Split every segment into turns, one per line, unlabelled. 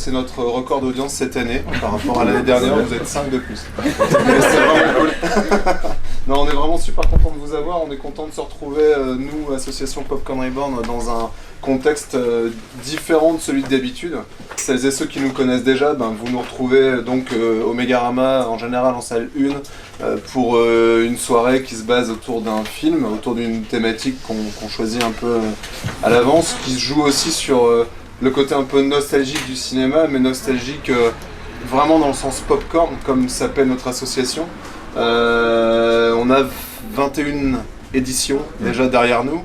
c'est notre record d'audience cette année. Par rapport à l'année dernière, vous êtes 5 de plus. Mais c'est vraiment cool. Non, on est vraiment super content de vous avoir. On est content de se retrouver, nous, association Popcorn Reborn, dans un contexte différent de celui d'habitude. Celles et ceux qui nous connaissent déjà, vous nous retrouvez donc au Megarama, en général en salle 1, pour une soirée qui se base autour d'un film, autour d'une thématique qu'on choisit un peu à l'avance, qui se joue aussi sur le côté un peu nostalgique du cinéma, mais nostalgique vraiment dans le sens popcorn, comme s'appelle notre association. On a 21 éditions déjà derrière nous.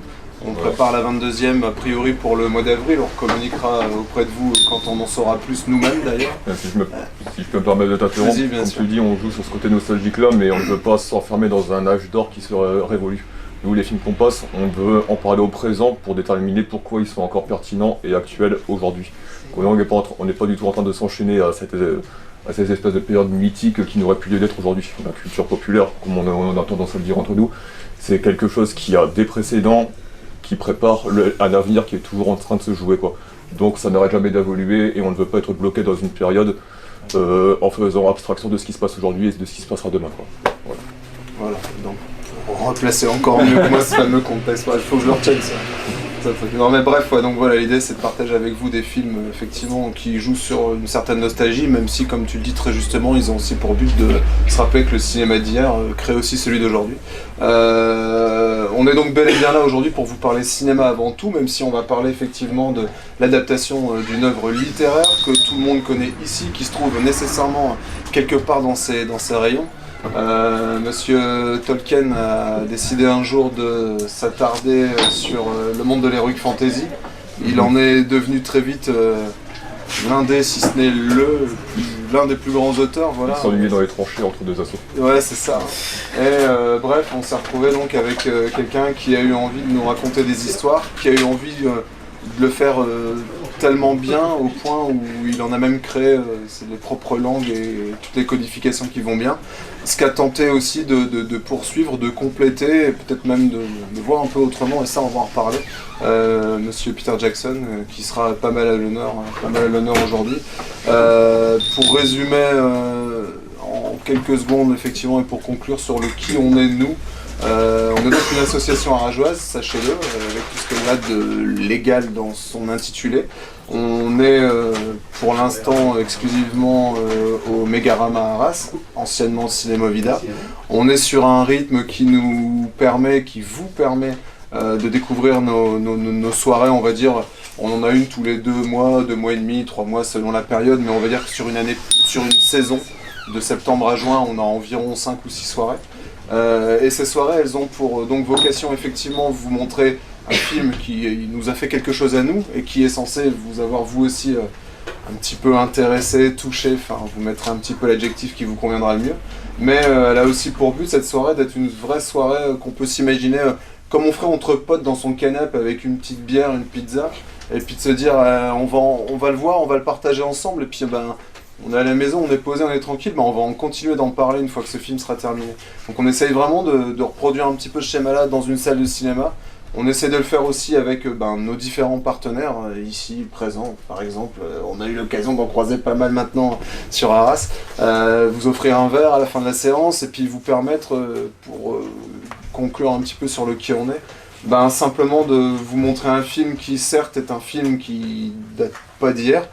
On prépare la 22e a priori pour le mois d'avril. On communiquera auprès de vous quand on en saura plus nous-mêmes d'ailleurs.
Si je peux me permettre de t'interrompre, comme tu dis, on joue sur ce côté nostalgique là, mais on ne veut pas s'enfermer dans un âge d'or qui serait révolu. Nous, les films qu'on passe, on veut en parler au présent pour déterminer pourquoi ils sont encore pertinents et actuels aujourd'hui. On n'est pas du tout en train de s'enchaîner à ces espèces de périodes mythiques qui n'auraient plus lieu d'être aujourd'hui. La culture populaire, comme on a tendance à le dire entre nous, c'est quelque chose qui a des précédents, qui prépare un avenir qui est toujours en train de se jouer, quoi. Donc ça n'arrête jamais d'évoluer et on ne veut pas être bloqué dans une période en faisant abstraction de ce qui se passe aujourd'hui et de ce qui se passera demain, quoi.
Voilà. Donc pour replacer encore mieux que moi ce fameux contexte, il faut que je le retienne ça. Non mais bref, donc voilà, l'idée c'est de partager avec vous des films effectivement qui jouent sur une certaine nostalgie, même si comme tu le dis très justement, ils ont aussi pour but de se rappeler que le cinéma d'hier crée aussi celui d'aujourd'hui. On est donc bel et bien là aujourd'hui pour vous parler cinéma avant tout, même si on va parler effectivement de l'adaptation d'une œuvre littéraire que tout le monde connaît ici, qui se trouve nécessairement quelque part dans ses rayons. Monsieur Tolkien a décidé un jour de s'attarder sur le monde de l'heroic fantasy. Il en est devenu très vite l'un des, si ce n'est l'un des plus grands auteurs. Voilà.
Il s'ennuyait dans les tranchées entre deux assauts.
Ouais, c'est ça. Et bref, on s'est retrouvé donc avec quelqu'un qui a eu envie de nous raconter des histoires, qui a eu envie de le faire tellement bien au point où il en a même créé les propres langues et toutes les codifications qui vont bien. Ce qu'a tenté aussi de poursuivre, de compléter, et peut-être même de voir un peu autrement, et ça on va en reparler. Monsieur Peter Jackson, qui sera pas mal à l'honneur aujourd'hui. Pour résumer en quelques secondes effectivement et pour conclure sur le qui on est nous. On est donc une association arageoise, sachez-le, avec tout ce qu'il y a de légal dans son intitulé. On est pour l'instant exclusivement au Megarama à Arras, anciennement Cinémovida. On est sur un rythme qui vous permet de découvrir nos soirées, on va dire. On en a une tous les 2 mois, 2 mois et demi, 3 mois selon la période, mais on va dire que sur une saison, de septembre à juin, on a environ 5 ou 6 soirées. Et ces soirées, elles ont pour donc vocation effectivement vous montrer un film qui nous a fait quelque chose à nous et qui est censé vous avoir vous aussi un petit peu intéressé, touché, enfin vous mettrez un petit peu l'adjectif qui vous conviendra le mieux. Mais elle a aussi pour but cette soirée d'être une vraie soirée qu'on peut s'imaginer comme on ferait entre potes dans son canapé avec une petite bière, une pizza, et puis de se dire on va le voir, on va le partager ensemble, et puis on est à la maison, on est posé, on est tranquille, on va en continuer d'en parler une fois que ce film sera terminé. Donc on essaye vraiment de reproduire un petit peu ce schéma-là dans une salle de cinéma. On essaie de le faire aussi avec nos différents partenaires ici présents. Par exemple, on a eu l'occasion d'en croiser pas mal maintenant sur Arras. Vous offrir un verre à la fin de la séance et puis vous permettre, pour conclure un petit peu sur le qui on est, simplement de vous montrer un film qui certes est un film qui date pas d'hier.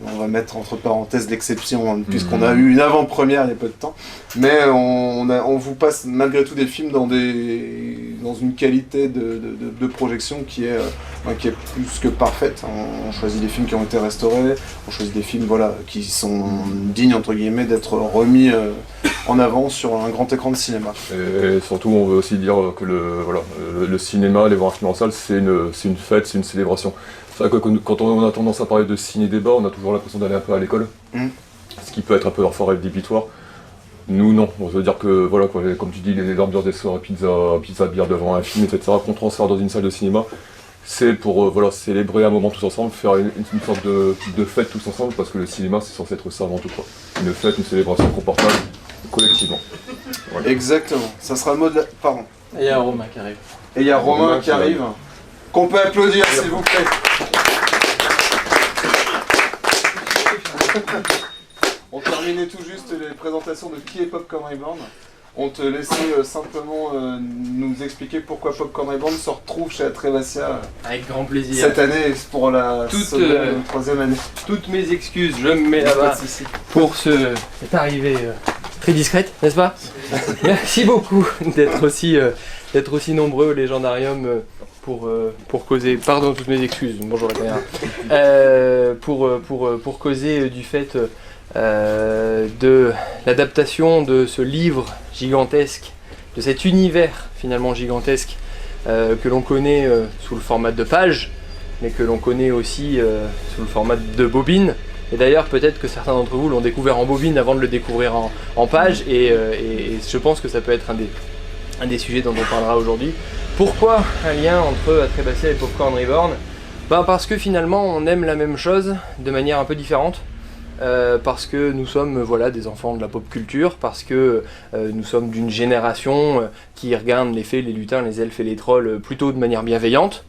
On va mettre entre parenthèses l'exception puisqu'on a eu une avant-première il y a peu de temps, mais on vous passe malgré tout des films dans une qualité de projection qui est plus que parfaite. On choisit des films qui ont été restaurés, on choisit des films qui sont dignes entre guillemets d'être remis en avant sur un grand écran de cinéma.
Et surtout on veut aussi dire que le cinéma, les voir un film en salle, c'est une fête, c'est une célébration. C'est vrai que quand on a tendance à parler de ciné-débat, on a toujours l'impression d'aller un peu à l'école, ce qui peut être un peu parfois rédhibitoire. Nous non, on veut dire que comme tu dis, les ambiances des soirées pizza, bière devant un film, etc., qu'on transfère dans une salle de cinéma, c'est pour célébrer un moment tous ensemble, faire une sorte de fête tous ensemble, parce que le cinéma c'est censé être ça avant tout, quoi. Une fête, une célébration qu'on partage collectivement. Voilà.
Exactement, ça sera le mot de la... Pardon.
Et il y a Romain qui arrive.
Et il y a Romain qui arrive. Qu'on peut applaudir s'il vous plaît. On terminait tout juste les présentations de qui est Popcorn Reborn. On te laissait simplement nous expliquer pourquoi Popcorn Reborn se retrouve chez Atrebasia
avec grand plaisir.
Cette année pour la troisième année.
Toutes mes excuses, je me mets là-bas pour cette arrivée très discrète, n'est-ce pas? Merci beaucoup d'être aussi nombreux au Légendarium pour causer, pardon toutes mes excuses, bonjour la caméra, pour causer du fait de l'adaptation de ce livre gigantesque, de cet univers finalement gigantesque que l'on connaît sous le format de page, mais que l'on connaît aussi sous le format de bobine. Et d'ailleurs peut-être que certains d'entre vous l'ont découvert en bobine avant de le découvrir en page, et je pense que ça peut être un des sujets dont on parlera aujourd'hui. Pourquoi un lien entre Atrebasia et Popcorn Reborn? Parce que finalement on aime la même chose de manière un peu différente. Parce que nous sommes des enfants de la pop culture, parce que nous sommes d'une génération qui regarde les fées, les lutins, les elfes et les trolls plutôt de manière bienveillante,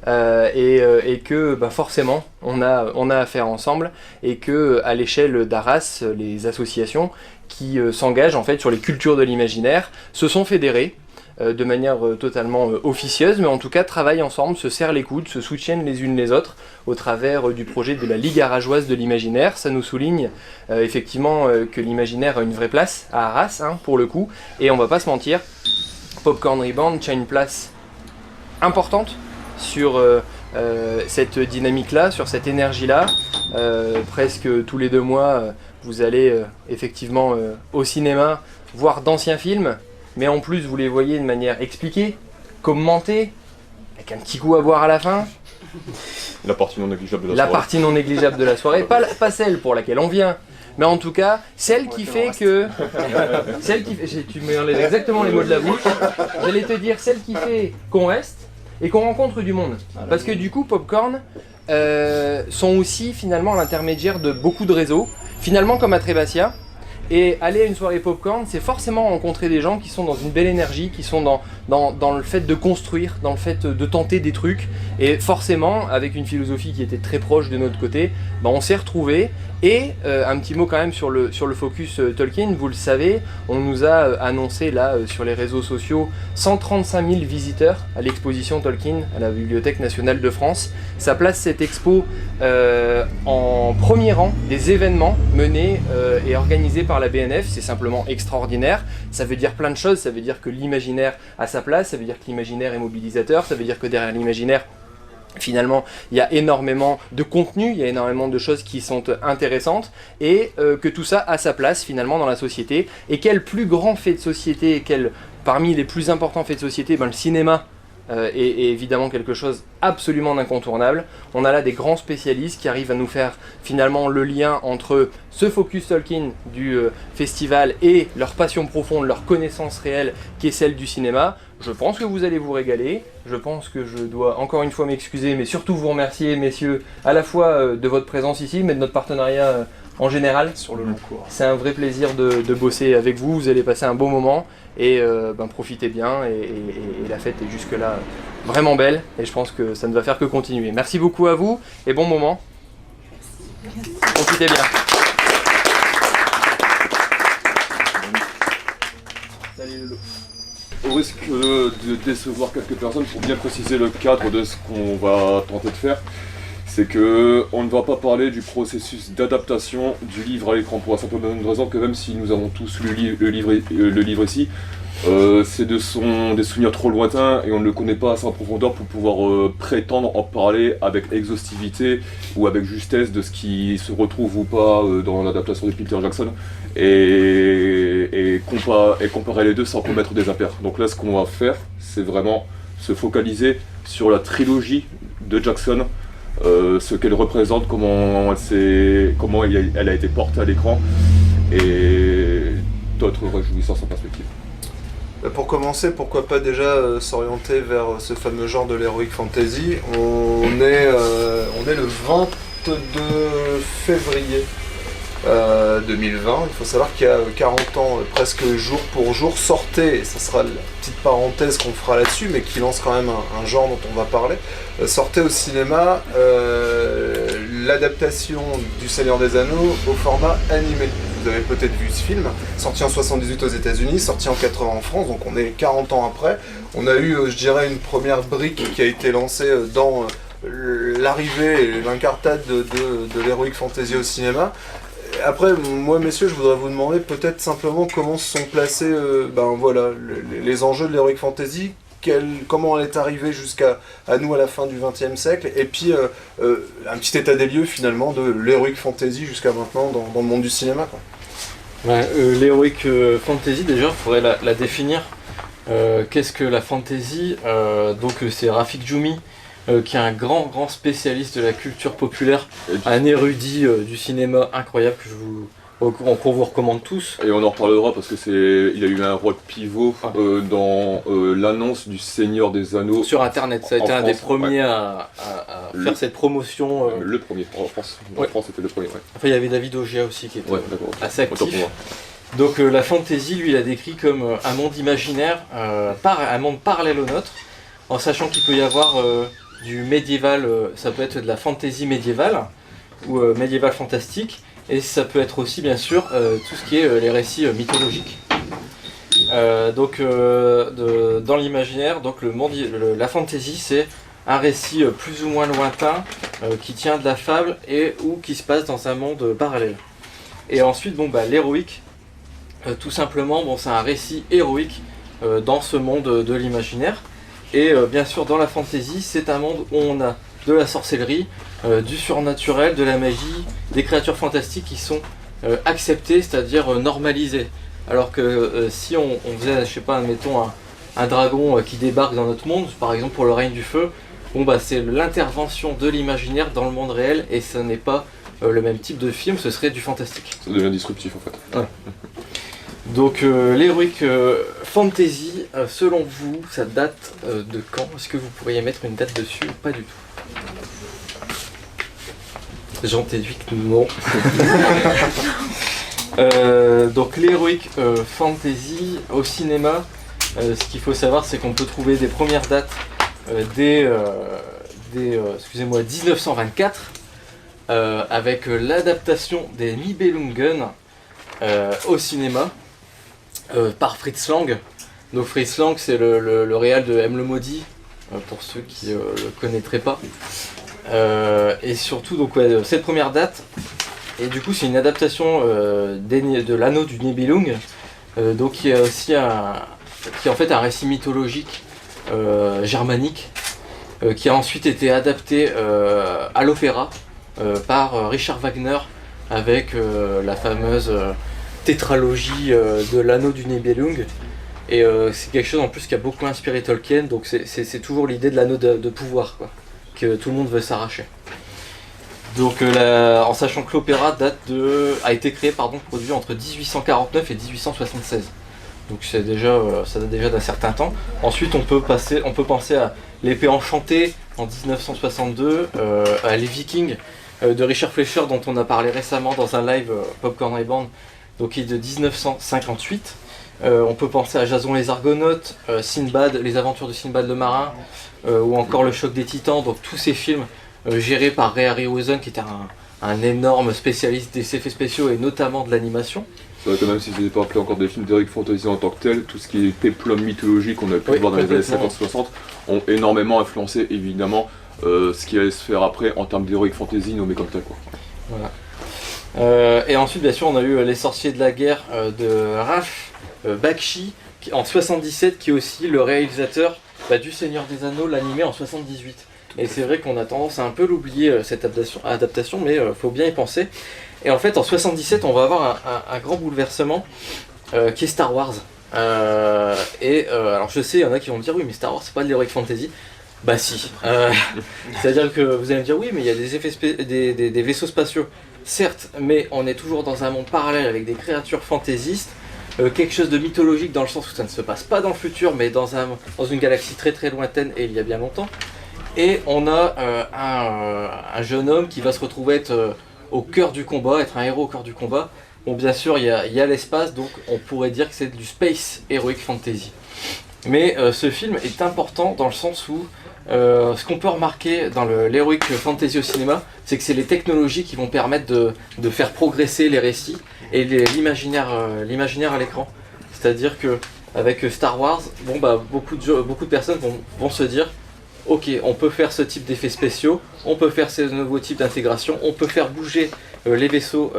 et que forcément on a affaire ensemble, et que à l'échelle d'Arras, les associations qui s'engagent en fait sur les cultures de l'imaginaire se sont fédérées de manière totalement officieuse, mais en tout cas travaillent ensemble, se serrent les coudes, se soutiennent les unes les autres au travers du projet de la Ligue arageoise de l'imaginaire. Ça nous souligne effectivement que l'imaginaire a une vraie place à Arras, pour le coup, et on va pas se mentir, Popcorn Reborn tient une place importante sur cette dynamique-là, sur cette énergie-là. Presque tous les 2 mois, vous allez effectivement au cinéma voir d'anciens films, mais en plus vous les voyez de manière expliquée, commentée, avec un petit coup à boire à la fin.
La partie non négligeable de la
soirée.
La
partie non négligeable de la soirée, pas celle pour laquelle on vient, mais en tout cas, celle qui fait que... Tu me enlèves exactement les mots de la bouche. J'allais te dire celle qui fait qu'on reste et qu'on rencontre du monde. Parce que du coup, Popcorn sont aussi finalement l'intermédiaire de beaucoup de réseaux, finalement comme Atrebasia. Et aller à une soirée Popcorn, c'est forcément rencontrer des gens qui sont dans une belle énergie, qui sont dans le fait de construire, dans le fait de tenter des trucs. Et forcément, avec une philosophie qui était très proche de notre côté, on s'est retrouvés. Et un petit mot quand même sur le focus Tolkien, vous le savez, on nous a annoncé là sur les réseaux sociaux 135 000 visiteurs à l'exposition Tolkien à la Bibliothèque nationale de France. Ça place cette expo en premier rang des événements menés et organisés par la BNF. C'est simplement extraordinaire. Ça veut dire plein de choses, ça veut dire que l'imaginaire a sa place, ça veut dire que l'imaginaire est mobilisateur, ça veut dire que derrière l'imaginaire, finalement, il y a énormément de contenu, il y a énormément de choses qui sont intéressantes, et que tout ça a sa place finalement dans la société. Et quel plus grand fait de société, parmi les plus importants faits de société, le cinéma est évidemment quelque chose absolument d'incontournable. On a là des grands spécialistes qui arrivent à nous faire finalement le lien entre ce focus Tolkien du festival et leur passion profonde, leur connaissance réelle qui est celle du cinéma. Je pense que vous allez vous régaler. Je pense que je dois encore une fois m'excuser, mais surtout vous remercier, messieurs, à la fois de votre présence ici, mais de notre partenariat en général.
Sur le long cours.
C'est un vrai plaisir de bosser avec vous. Vous allez passer un bon moment et profitez bien. Et la fête est jusque-là vraiment belle et je pense que ça ne va faire que continuer. Merci beaucoup à vous et bon moment. Profitez bien. Salut Lolo.
Au risque de décevoir quelques personnes, pour bien préciser le cadre de ce qu'on va tenter de faire, c'est qu'on ne va pas parler du processus d'adaptation du livre à l'écran, pour la simple bonne raison que même si nous avons tous lu le livre ici, c'est des souvenirs trop lointains et on ne le connaît pas assez en profondeur pour pouvoir prétendre en parler avec exhaustivité ou avec justesse de ce qui se retrouve ou pas dans l'adaptation de Peter Jackson et comparer les deux sans commettre des impairs. Donc là, ce qu'on va faire, c'est vraiment se focaliser sur la trilogie de Jackson, ce qu'elle représente, comment elle a été portée à l'écran et d'autres réjouissances en perspective.
Pour commencer, pourquoi pas déjà s'orienter vers ce fameux genre de l'heroic fantasy. On est le 22 février 2020. Il faut savoir qu'il y a 40 ans, presque jour pour jour, sortait, et ça sera la petite parenthèse qu'on fera là-dessus, mais qui lance quand même un genre dont on va parler, sortait au cinéma l'adaptation du Seigneur des Anneaux au format animé. Vous avez peut-être vu ce film, sorti en 78 aux États-Unis, sorti en 80 en France, donc on est 40 ans après. On a eu, je dirais, une première brique qui a été lancée dans l'arrivée et l'incartade de l'heroic fantasy au cinéma. Après, moi, messieurs, je voudrais vous demander peut-être simplement comment se sont placés les enjeux de l'heroic fantasy, comment elle est arrivée jusqu'à nous à la fin du XXe siècle, et puis un petit état des lieux finalement de l'heroic fantasy jusqu'à maintenant dans le monde du cinéma, quoi.
Ouais, l'heroic fantasy, déjà, il faudrait la définir. Qu'est-ce que la fantasy? Donc c'est Rafik Djoumi, qui est un grand spécialiste de la culture populaire, un érudit du cinéma incroyable qu'on vous recommande tous.
Et on en reparlera parce que il a eu un rôle pivot dans l'annonce du Seigneur des Anneaux.
Sur internet, ça a été un des premiers à faire cette promotion.
Le premier, en France. En France c'était le premier, ouais.
Enfin il y avait David Ogea aussi qui était assez actif. Donc la fantasy, lui, il a décrit comme un monde imaginaire, un monde parallèle au nôtre, en sachant qu'il peut y avoir du médiéval, ça peut être de la fantasy médiévale, ou médiéval fantastique, et ça peut être aussi bien sûr tout ce qui est les récits mythologiques. Dans l'imaginaire, donc la fantasy, c'est un récit plus ou moins lointain qui tient de la fable ou qui se passe dans un monde parallèle. Et ensuite, l'héroïque, tout simplement, c'est un récit héroïque dans ce monde de l'imaginaire. Et bien sûr, dans la fantasy, c'est un monde où on a de la sorcellerie, du surnaturel, de la magie, des créatures fantastiques qui sont acceptées, c'est-à-dire normalisées. Alors que si on faisait, je sais pas, admettons un dragon qui débarque dans notre monde, par exemple pour le règne du feu, c'est l'intervention de l'imaginaire dans le monde réel, et ce n'est pas le même type de film, ce serait du fantastique.
Ça devient disruptif en fait.
Ouais. Donc l'heroic fantasy, selon vous, ça date de quand? Est-ce que vous pourriez mettre une date dessus ou pas du tout? J'en déduis que non. Donc l'heroic fantasy au cinéma, ce qu'il faut savoir, c'est qu'on peut trouver des premières dates dès 1924 avec l'adaptation des Nibelungen au cinéma par Fritz Lang. Donc Fritz Lang, c'est le réal de M le Maudit, pour ceux qui le connaîtraient pas. Et surtout, cette première date, et du coup c'est une adaptation de l'anneau du Nibelung, donc qui est aussi qui est en fait un récit mythologique germanique, qui a ensuite été adapté à l'opéra par Richard Wagner avec la fameuse tétralogie de l'anneau du Nibelung. Et c'est quelque chose en plus qui a beaucoup inspiré Tolkien, donc c'est toujours l'idée de l'anneau de pouvoir, quoi, que tout le monde veut s'arracher. Donc en sachant que l'opéra a été produit entre 1849 et 1876. Donc ça date déjà d'un certain temps. Ensuite on peut penser à l'épée enchantée en 1962, à Les Vikings de Richard Fleischer, dont on a parlé récemment dans un live Popcorn Rebound, donc qui est de 1958. On peut penser à Jason les Argonautes, Sinbad, les aventures de Sinbad le marin, ou encore Le Choc des Titans, donc tous ces films gérés par Ray Harryhausen, qui était un énorme spécialiste des effets spéciaux et notamment de l'animation.
C'est vrai que même si ce n'est pas appelé encore des films d'Heroic Fantasy en tant que tel, tout ce qui est péplum mythologique qu'on a pu voir dans les années 50-60 ont énormément influencé évidemment ce qui allait se faire après en termes d'Heroic Fantasy nommé comme tel, quoi.
Voilà. Et ensuite, bien sûr, on a eu Les Sorciers de la Guerre de Ralph Bakshi en 77, qui est aussi le réalisateur du Seigneur des Anneaux, l'animé en 78. Et c'est vrai qu'on a tendance à un peu l'oublier, cette adaptation, mais faut bien y penser. Et en fait, en 77, on va avoir un grand bouleversement qui est Star Wars. Alors je sais, il y en a qui vont me dire, oui, mais Star Wars, c'est pas de l'heroic fantasy. Bah si. C'est-à-dire que vous allez me dire, oui, mais il y a des vaisseaux spatiaux. Certes, mais on est toujours dans un monde parallèle avec des créatures fantaisistes, quelque chose de mythologique dans le sens où ça ne se passe pas dans le futur, mais dans une galaxie très très lointaine et il y a bien longtemps. Et on a un jeune homme qui va se retrouver être au cœur du combat, être un héros au cœur du combat. Bon, bien sûr, il y a l'espace, donc on pourrait dire que c'est du space heroic fantasy. Mais ce film est important dans le sens où ce qu'on peut remarquer dans l'heroic fantasy au cinéma, c'est que c'est les technologies qui vont permettre de faire progresser les récits et l'imaginaire à l'écran. C'est-à-dire que avec Star Wars, bon, bah, beaucoup de personnes vont se dire ok, on peut faire ce type d'effets spéciaux, on peut faire ce nouveau type d'intégration, on peut faire bouger les vaisseaux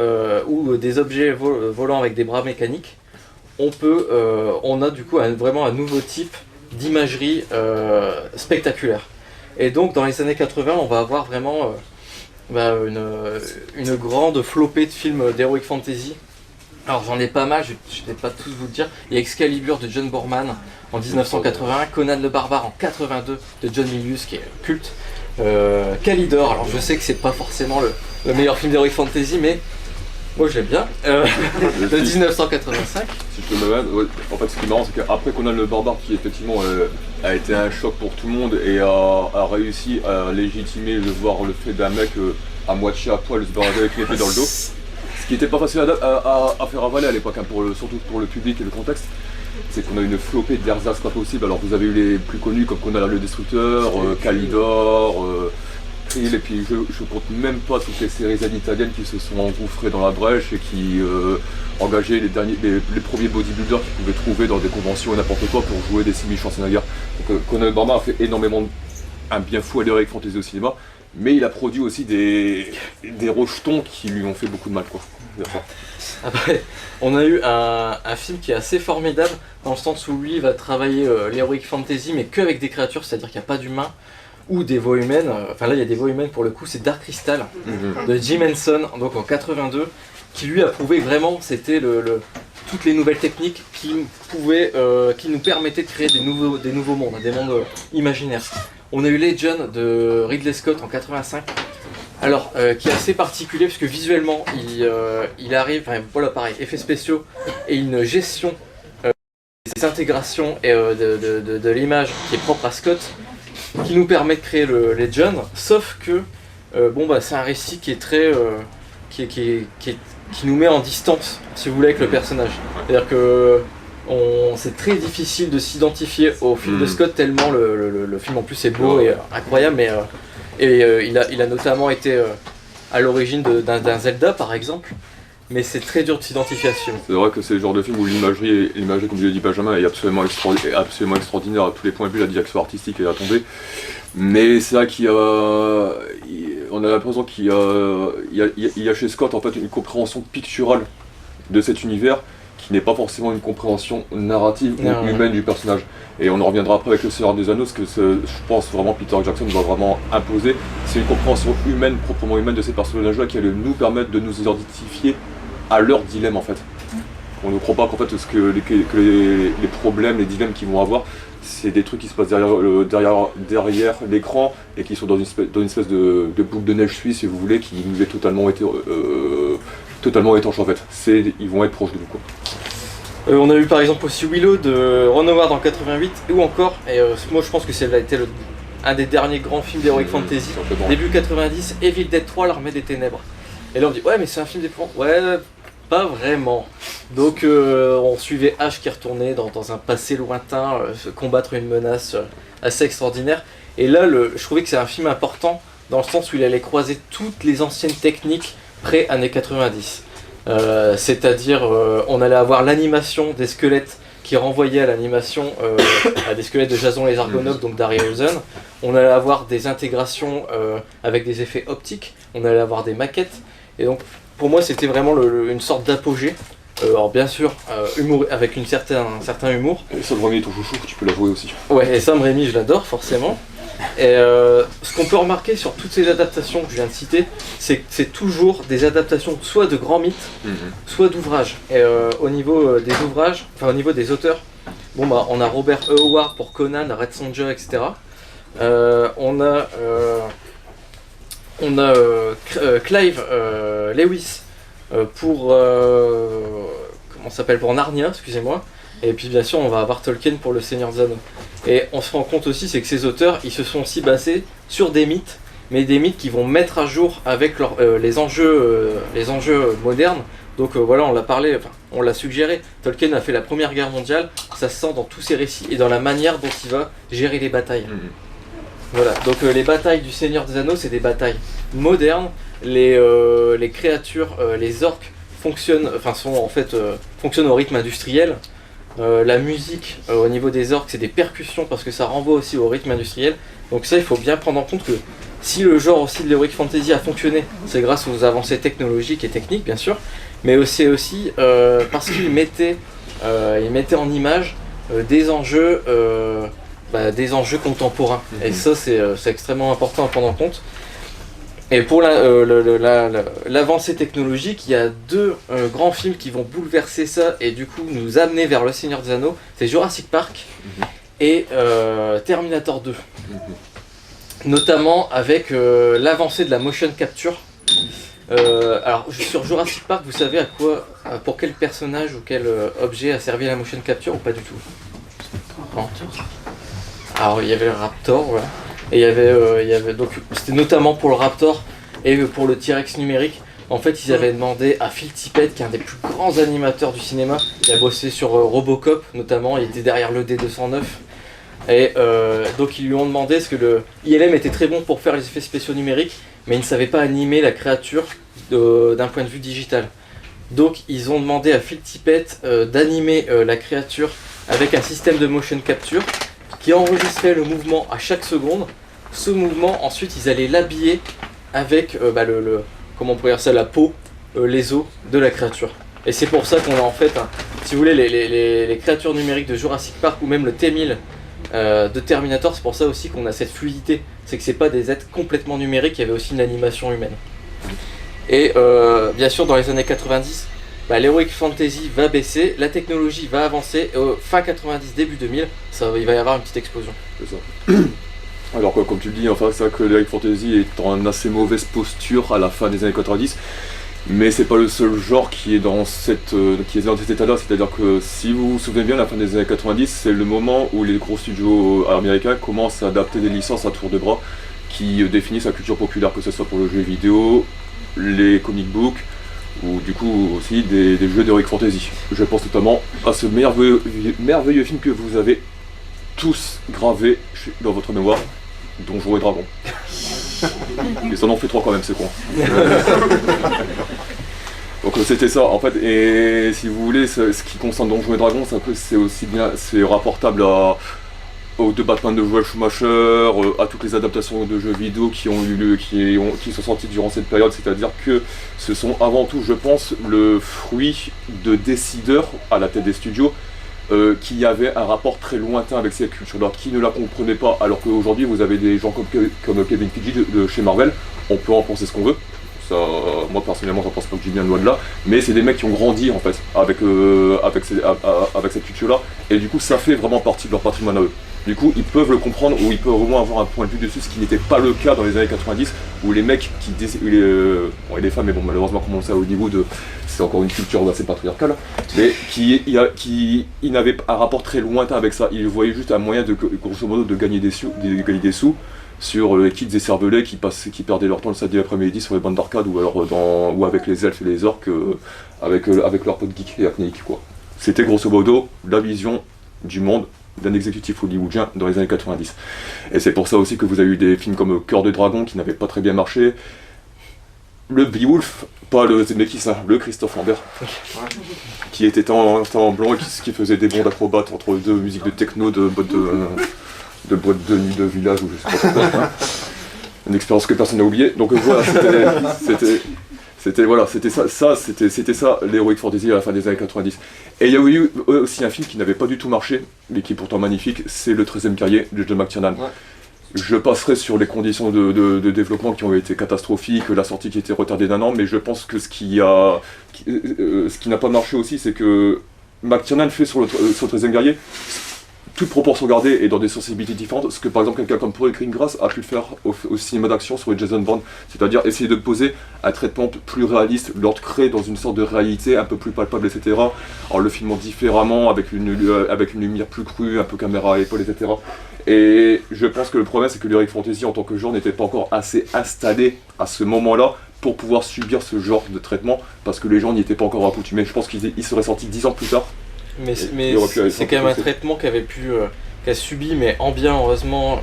ou des objets volants avec des bras mécaniques. On a du coup vraiment un nouveau type d'imagerie spectaculaire. Et donc dans les années 80, on va avoir vraiment une grande flopée de films d'heroic fantasy. Alors j'en ai pas mal, je ne vais pas tous vous le dire. Il y a Excalibur de John Boorman en 1981, Conan le Barbare en 82 de John Milius qui est culte, Calidor, alors je sais que c'est pas forcément le meilleur film d'heroic fantasy, mais moi je l'aime bien, de 1985.
Si je peux me mettre, ouais, en fait ce qui est marrant c'est qu'après Conan le Barbare qui effectivement a été un choc pour tout le monde et a réussi à légitimer le fait d'un mec à moitié à poil se balader avec l'épée dans le dos, ce qui n'était pas facile à faire avaler à l'époque, hein, surtout pour le public et le contexte, c'est qu'on a une flopée d'ersatz pas possible. Alors vous avez eu les plus connus comme Conan le Destructeur, Calidor, Krill, et puis je compte même pas toutes les séries italiennes qui se sont engouffrées dans la brèche et qui engageaient les premiers bodybuilders qu'ils pouvaient trouver dans des conventions et n'importe quoi pour jouer des Simi Schwarzenegger. Donc Conan le Barbare a fait énormément un bien fou à l'heroic fantasy au cinéma, mais il a produit aussi des rejetons qui lui ont fait beaucoup de mal, quoi.
Après, on a eu un film qui est assez formidable dans le sens où lui va travailler l'heroic fantasy mais qu'avec des créatures, c'est-à-dire qu'il n'y a pas d'humains ou des voix humaines. Enfin là il y a des voix humaines pour le coup, c'est Dark Crystal de Jim Henson, donc en 82, qui lui a prouvé vraiment c'était toutes les nouvelles techniques qui nous permettaient de créer des nouveaux mondes, des mondes imaginaires. On a eu Legend de Ridley Scott en 85. Alors, qui est assez particulier parce que visuellement, il arrive, enfin voilà pareil, effets spéciaux et une gestion des intégrations et de l'image qui est propre à Scott, qui nous permet de créer le Legend, sauf que c'est un récit qui est très, qui nous met en distance, si vous voulez, avec le personnage. C'est-à-dire que c'est très difficile de s'identifier au film de Scott tellement le film en plus est beau et incroyable, mais il a notamment été à l'origine d'un Zelda par exemple, mais c'est très dur de s'identification.
C'est vrai que c'est le genre de film où l'imagerie comme je l'ai dit Benjamin, est absolument extraordinaire à tous les points de vue, la direction artistique est à tomber. Mais c'est vrai on a l'impression qu'il y a chez Scott en fait une compréhension picturale de cet univers qui n'est pas forcément une compréhension narrative ou humaine du personnage. Et on en reviendra après avec le Seigneur des Anneaux, ce que je pense vraiment Peter Jackson doit vraiment imposer. C'est une compréhension humaine, proprement humaine de ces personnages-là qui allait nous permettre de nous identifier à leur dilemme en fait. On ne croit pas qu'en fait que les problèmes, les dilemmes qu'ils vont avoir, c'est des trucs qui se passent derrière l'écran et qui sont dans une espèce de boucle de neige suisse si vous voulez, qui nous est totalement étanche en fait. Ils vont être proches de nous quoi.
On a eu par exemple aussi Willow de Ron Howard en 88, ou encore, et moi je pense que ça a été un des derniers grands films d'heroic fantasy, début 90, Evil Dead 3, l'Armée des Ténèbres. Et là on dit ouais mais c'est un film d'épouvante, ouais pas vraiment. Donc on suivait Ash qui retournait dans un passé lointain, combattre une menace assez extraordinaire. Et là je trouvais que c'est un film important dans le sens où il allait croiser toutes les anciennes techniques pré-années 90. C'est-à-dire on allait avoir l'animation des squelettes qui renvoyait à l'animation à des squelettes de Jason les Argonautes, donc d'Harryhausen. On allait avoir des intégrations avec des effets optiques, on allait avoir des maquettes, et donc pour moi c'était vraiment une sorte d'apogée. Alors bien sûr, humour, avec un certain humour.
Et Sam Raimi est ton chouchou, tu peux l'avouer aussi.
Ouais, et Sam Raimi je l'adore forcément. Et ce qu'on peut remarquer sur toutes ces adaptations que je viens de citer, c'est que c'est toujours des adaptations soit de grands mythes, soit d'ouvrages. Et au niveau des ouvrages, enfin au niveau des auteurs, on a Robert E. Howard pour Conan, Red Sonja, etc. On a Clive Lewis pour pour Narnia, excusez-moi. Et puis bien sûr on va avoir Tolkien pour le Seigneur des Anneaux. Et on se rend compte aussi c'est que ces auteurs ils se sont aussi basés sur des mythes mais des mythes qui vont mettre à jour avec les enjeux modernes. Donc voilà, on l'a parlé, enfin, on l'a suggéré. Tolkien a fait la Première Guerre mondiale, ça se sent dans tous ses récits et dans la manière dont il va gérer les batailles. Voilà, donc les batailles du Seigneur des Anneaux, c'est des batailles modernes. Les créatures, les orques fonctionnent au rythme industriel. La musique au niveau des orques, c'est des percussions parce que ça renvoie aussi au rythme industriel. Donc ça, il faut bien prendre en compte que si le genre aussi de l'heroic fantasy a fonctionné, c'est grâce aux avancées technologiques et techniques, bien sûr, mais c'est aussi parce qu'il mettait en image des enjeux contemporains. Et ça, c'est extrêmement important à prendre en compte. Et pour l'avancée technologique, il y a deux grands films qui vont bouleverser ça et du coup nous amener vers Le Seigneur des Anneaux. C'est Jurassic Park et Terminator 2. Notamment avec l'avancée de la motion capture. Alors sur Jurassic Park, vous savez pour quel personnage ou quel objet a servi la motion capture ou pas du tout? Non. Alors il y avait le Raptor, voilà. Et il y avait donc c'était notamment pour le Raptor et pour le T-Rex numérique. En fait, ils avaient demandé à Phil Tippett, qui est un des plus grands animateurs du cinéma, il a bossé sur Robocop notamment, il était derrière le D209. Et donc ils lui ont demandé, parce que le ILM était très bon pour faire les effets spéciaux numériques, mais il ne savait pas animer la créature d'un point de vue digital. Donc ils ont demandé à Phil Tippett d'animer la créature avec un système de motion capture qui enregistrait le mouvement à chaque seconde. Ce mouvement, ensuite, ils allaient l'habiller avec comment on pourrait dire ça, la peau, les os de la créature. Et c'est pour ça qu'on a en fait, si vous voulez, les créatures numériques de Jurassic Park ou même le T-1000 de Terminator, c'est pour ça aussi qu'on a cette fluidité. C'est que c'est pas des êtres complètement numériques, il y avait aussi une animation humaine. Et bien sûr, dans les années 90, l'heroic fantasy va baisser, la technologie va avancer, et fin 90, début 2000, il va y avoir une petite explosion.
C'est ça. Alors comme tu le dis, enfin, c'est vrai que l'heroic fantasy est en assez mauvaise posture à la fin des années 90, mais c'est pas le seul genre qui est dans cet état-là, c'est-à-dire que si vous vous souvenez bien, à la fin des années 90, c'est le moment où les gros studios américains commencent à adapter des licences à tour de bras qui définissent la culture populaire, que ce soit pour le jeu vidéo, les comic books, ou du coup aussi des jeux d'heroic fantasy. Je pense notamment à ce merveilleux film que vous avez tous gravé dans votre mémoire, Donjons et Dragons. Et ça en fait 3 quand même, c'est con. Donc c'était ça en fait, et si vous voulez, ce qui concerne Donjons et Dragons, c'est aussi bien, c'est rapportable aux deux Batman de Joel Schumacher, à toutes les adaptations de jeux vidéo qui ont eu lieu, qui sont sortis durant cette période, c'est-à-dire que ce sont avant tout, je pense, le fruit de décideurs à la tête des studios qui avaient un rapport très lointain avec cette culture-là, qui ne la comprenaient pas, alors qu'aujourd'hui vous avez des gens comme Kevin Feige de chez Marvel, on peut en penser ce qu'on veut. Ça, moi personnellement j'en pense pas que j'ai bien loin de là, mais c'est des mecs qui ont grandi en fait avec cette culture-là, et du coup ça fait vraiment partie de leur patrimoine à eux. Du coup ils peuvent le comprendre, ou ils peuvent au moins avoir un point de vue dessus, ce qui n'était pas le cas dans les années 90, où les mecs et les femmes, mais bon malheureusement comme on le sait au niveau de, c'est encore une culture assez patriarcale, mais qui n'avaient un rapport très lointain avec ça. Ils voyaient juste un moyen de, grosso modo, de gagner des sous sur les kids et cervelets qui perdaient leur temps le samedi après-midi sur les bandes d'arcade, ou alors ou avec les elfes et les orques avec leurs potes geeks et acnéiques, quoi. C'était grosso modo la vision du monde d'un exécutif hollywoodien dans les années 90. Et c'est pour ça aussi que vous avez eu des films comme Cœur de Dragon qui n'avaient pas très bien marché, le Beowulf, pas le Zemeckis, le Christophe Lambert, qui était en blanc et qui faisait des bonds d'acrobates entre deux musiques de techno, de boîtes de nuit de village, ou je sais pas quoi. Une expérience que personne n'a oubliée. Donc voilà, c'était ça l'Heroic Fantasy à la fin des années 90. Et il y a eu aussi un film qui n'avait pas du tout marché, mais qui est pourtant magnifique, c'est Le 13e Guerrier de John McTiernan. Ouais. Je passerai sur les conditions de développement qui ont été catastrophiques, la sortie qui était retardée d'1 an, mais je pense que ce qui n'a pas marché aussi, c'est que McTiernan fait sur le 13e Guerrier toute proportion gardée et dans des sensibilités différentes, ce que par exemple quelqu'un comme Paul Greengrass a pu le faire au cinéma d'action sur les Jason Bourne, c'est-à-dire essayer de poser un traitement plus réaliste, l'ancrer dans une sorte de réalité un peu plus palpable, etc. En le filmant différemment, avec une lumière plus crue, un peu caméra à l'épaule, etc. Et je pense que le problème, c'est que l'Heroic Fantasy en tant que genre n'était pas encore assez installé à ce moment-là pour pouvoir subir ce genre de traitement, parce que les gens n'y étaient pas encore accoutumés. Je pense qu'il serait sorti 10 ans plus tard.
Mais c'est quand même un traitement qu'a subi, mais en bien heureusement,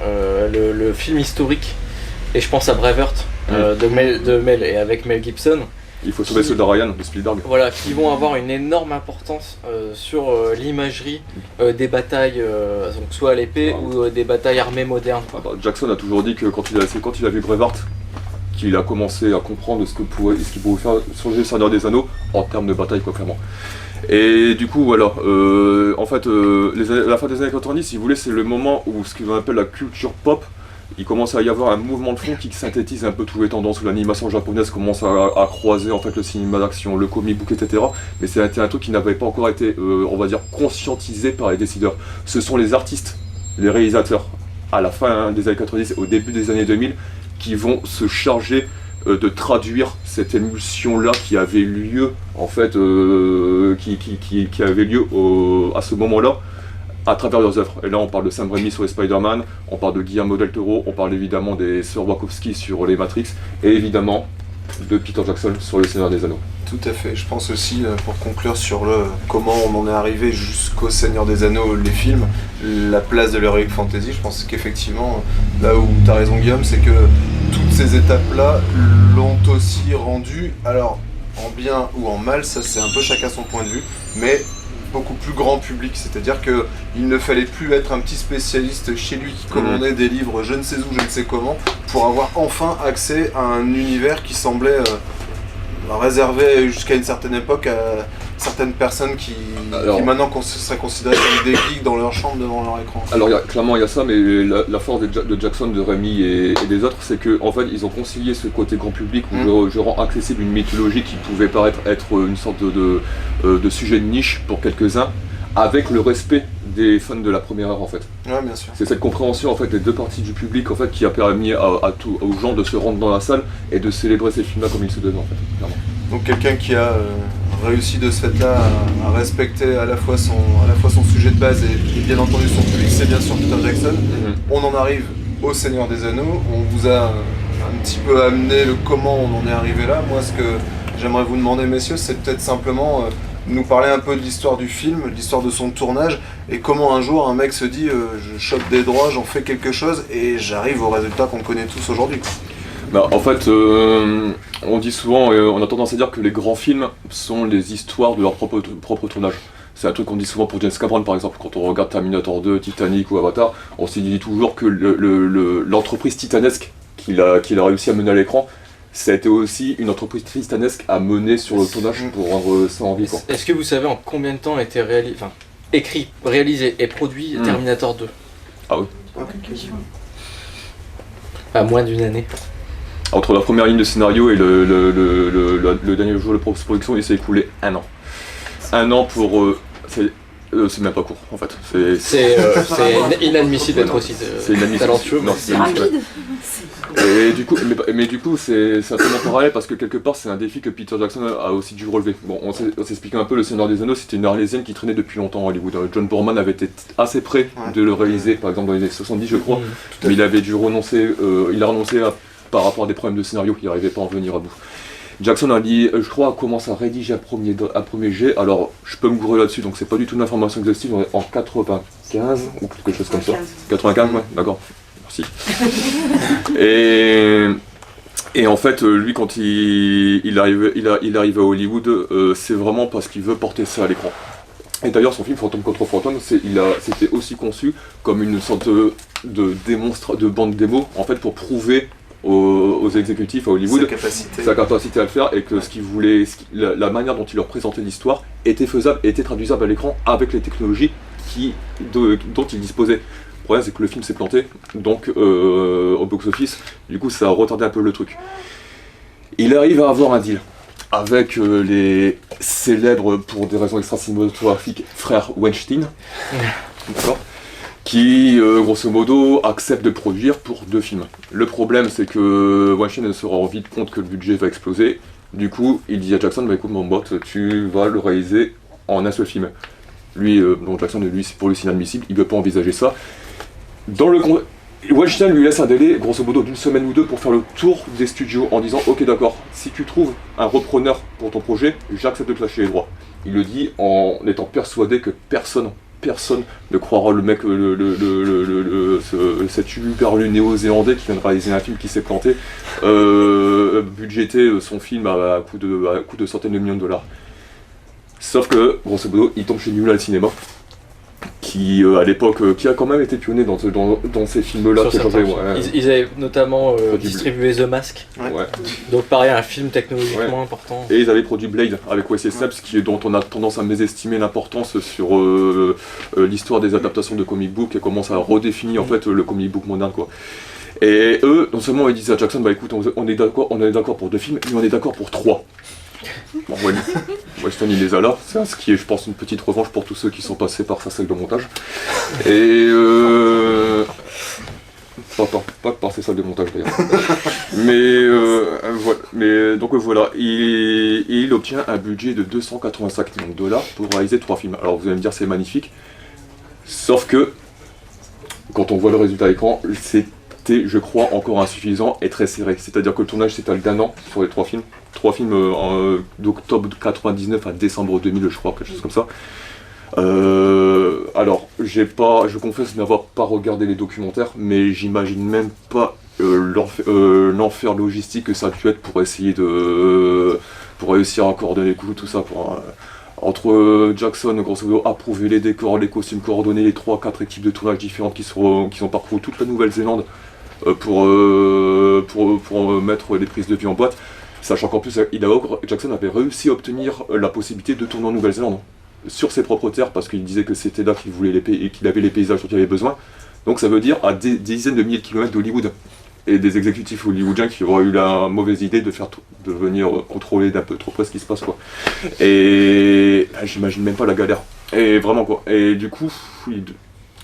le film historique, et je pense à Braveheart de Mel et avec Mel Gibson.
Il faut sauver Soldat Ryan de Spielberg.
Voilà, qui vont avoir une énorme importance sur l'imagerie des batailles, donc soit à l'épée ou des batailles armées modernes.
Jackson a toujours dit que quand il a vu Braveheart, qu'il a commencé à comprendre ce qu'il pouvait faire sur le Seigneur des Anneaux en termes de bataille, quoi, clairement. Et du coup, voilà, en fait, la fin des années 90, si vous voulez, c'est le moment où ce qu'on appelle la culture pop, il commence à y avoir un mouvement de fond qui synthétise un peu toutes les tendances, où l'animation japonaise commence à croiser en fait le cinéma d'action, le comic book, etc. Mais c'était un truc qui n'avait pas encore été, on va dire, conscientisé par les décideurs. Ce sont les artistes, les réalisateurs, à la fin des années 90 et au début des années 2000, qui vont se charger de traduire cette émulsion-là qui avait lieu, en fait, qui avait lieu à ce moment-là, à travers leurs œuvres. Et là, on parle de Sam Raimi sur les Spider-Man, on parle de Guillermo del Toro, on parle évidemment des sœurs Wachowski sur les Matrix, et évidemment de Peter Jackson sur le Seigneur des Anneaux.
Tout à fait. Je pense aussi, pour conclure sur comment on en est arrivé jusqu'au Seigneur des Anneaux, les films, la place de l'Heroic Fantasy, je pense qu'effectivement, là où tu as raison Guillaume, c'est que toutes ces étapes-là l'ont aussi rendu, alors en bien ou en mal, ça c'est un peu chacun son point de vue, mais beaucoup plus grand public, c'est-à-dire qu'il ne fallait plus être un petit spécialiste chez lui qui commandait des livres je ne sais où, je ne sais comment, pour avoir enfin accès à un univers qui semblait réservé jusqu'à une certaine époque à certaines personnes qui maintenant seraient considérées comme des geeks dans leur chambre devant leur écran.
Alors clairement il y a ça, mais la force de Jackson, de Raimi et des autres, c'est qu'en fait ils ont concilié ce côté grand public où je rends accessible une mythologie qui pouvait paraître être une sorte de sujet de niche pour quelques-uns, avec le respect des fans de la première heure en fait.
Ouais, bien sûr.
C'est cette compréhension en fait des deux parties du public en fait qui a permis aux gens de se rendre dans la salle et de célébrer ces films-là comme il se devait en fait, clairement.
Donc quelqu'un qui a réussi de ce fait-là à respecter à la fois son sujet de base et bien entendu son public, c'est bien sûr Peter Jackson. On en arrive au Seigneur des Anneaux, on vous a un petit peu amené le comment on en est arrivé là. Moi ce que j'aimerais vous demander messieurs, c'est peut-être simplement nous parler un peu de l'histoire du film, de l'histoire de son tournage, et comment un jour un mec se dit je chope des droits, j'en fais quelque chose et j'arrive au résultat qu'on connaît tous aujourd'hui.
Bah, en fait, on dit souvent, on a tendance à dire que les grands films sont les histoires de leur propre tournage. C'est un truc qu'on dit souvent pour James Cameron par exemple, quand on regarde Terminator 2, Titanic ou Avatar, on se dit toujours que l'entreprise titanesque qu'il a réussi à mener à l'écran, ça a été aussi une entreprise titanesque à mener sur le tournage pour rendre ça en vie.
Est-ce que vous savez en combien de temps a été écrit, réalisé et produit Terminator 2 ?
Ah oui.
À moins d'une année.
Entre la première ligne de scénario et le dernier jour de post-production, il s'est écoulé 1 an. 1 an pour... c'est même pas court en fait.
C'est inadmissible d'être aussi talentueux.
Non, c'est rapide. Et du coup, mais du coup, c'est certainement parallèle parce que quelque part, c'est un défi que Peter Jackson a aussi dû relever. Bon, on s'explique un peu, le Seigneur des Anneaux, c'était une arlésienne qui traînait depuis longtemps à Hollywood. John Boorman avait été assez près de le réaliser, par exemple dans les années 70, je crois, mais il avait dû renoncer, par rapport à des problèmes de scénario, il n'arrivait pas à en venir à bout. Jackson a dit, je crois, commence à rédiger un premier jet, alors je peux me gourer là-dessus, donc c'est pas du tout une information exhaustive, on est en 95 ou quelque chose comme ça. 95, ouais, d'accord. Merci. Et en fait, lui, quand il arrive à Hollywood, c'est vraiment parce qu'il veut porter ça à l'écran. Et d'ailleurs, son film Fantôme contre Fantôme, c'était aussi conçu comme une sorte de bande démo, en fait, pour prouver aux exécutifs à Hollywood sa capacité à le faire, et que ce qu'il voulait, la manière dont il leur présentait l'histoire était faisable, était traduisable à l'écran avec les technologies dont il disposait. Le problème, c'est que le film s'est planté, donc au box-office, du coup ça a retardé un peu le truc. Il arrive à avoir un deal avec les célèbres, pour des raisons extra-cinématographiques, frères Weinstein. D'accord. qui, grosso modo, accepte de produire pour 2 films. Le problème, c'est que Weinstein se rend vite compte que le budget va exploser. Du coup, il dit à Jackson, bah écoute mon pote, tu vas le réaliser en un seul film. Lui, Jackson, pour lui c'est inadmissible, il ne veut pas envisager ça. Weinstein lui laisse un délai, grosso modo, d'1 semaine ou 2 pour faire le tour des studios en disant ok d'accord, si tu trouves un repreneur pour ton projet, j'accepte de te lâcher les droits. Il le dit en étant persuadé que personne ne croira le mec, cet super néo-zélandais qui vient de réaliser un film qui s'est planté, budgéter son film à coût de centaines de millions de dollars. Sauf que, grosso modo, il tombe chez New Cinéma, qui à l'époque, qui a quand même été pionnier dans ces films-là.
Ils avaient notamment distribué The Mask,
ouais.
Donc pareil, un film technologiquement important.
Et ils avaient produit Blade avec Wesley Snipes, dont on a tendance à mésestimer l'importance sur l'histoire des adaptations de comic book et comment ça redéfinit en fait le comic book moderne quoi. Et eux, non seulement ils disaient à Jackson, bah écoute, on est d'accord pour 2 films, mais on est d'accord pour 3. Bon, Weinstein il les a là, c'est ce qui est je pense une petite revanche pour tous ceux qui sont passés par sa salle de montage. Et pas par ses salles de montage d'ailleurs. Mais donc voilà, il obtient un budget de 285 millions de dollars pour réaliser 3 films. Alors vous allez me dire c'est magnifique, sauf que quand on voit le résultat à l'écran, c'était je crois encore insuffisant et très serré. C'est-à-dire que le tournage s'étale d'1 an sur les 3 films. 3 films d'octobre 99 à décembre 2000 je crois, quelque chose comme ça. Alors, je confesse n'avoir pas regardé les documentaires, mais j'imagine même pas l'enfer logistique que ça a pu être pour essayer pour réussir à coordonner les coups, tout ça. Entre Jackson, grosso modo, approuver les décors, les costumes, coordonner les 3-4 équipes de tournage différentes qui ont parcouru toute la Nouvelle-Zélande pour mettre les prises de vue en boîte. Sachant qu'en plus, Jackson avait réussi à obtenir la possibilité de tourner en Nouvelle-Zélande sur ses propres terres parce qu'il disait que c'était là qu'il voulait et qu'il avait les paysages dont il avait besoin. Donc ça veut dire à des dizaines de milliers de kilomètres d'Hollywood. Et des exécutifs hollywoodiens qui auraient eu la mauvaise idée de venir contrôler d'un peu trop près ce qui se passe quoi. Et j'imagine même pas la galère. Et vraiment quoi. Et du coup,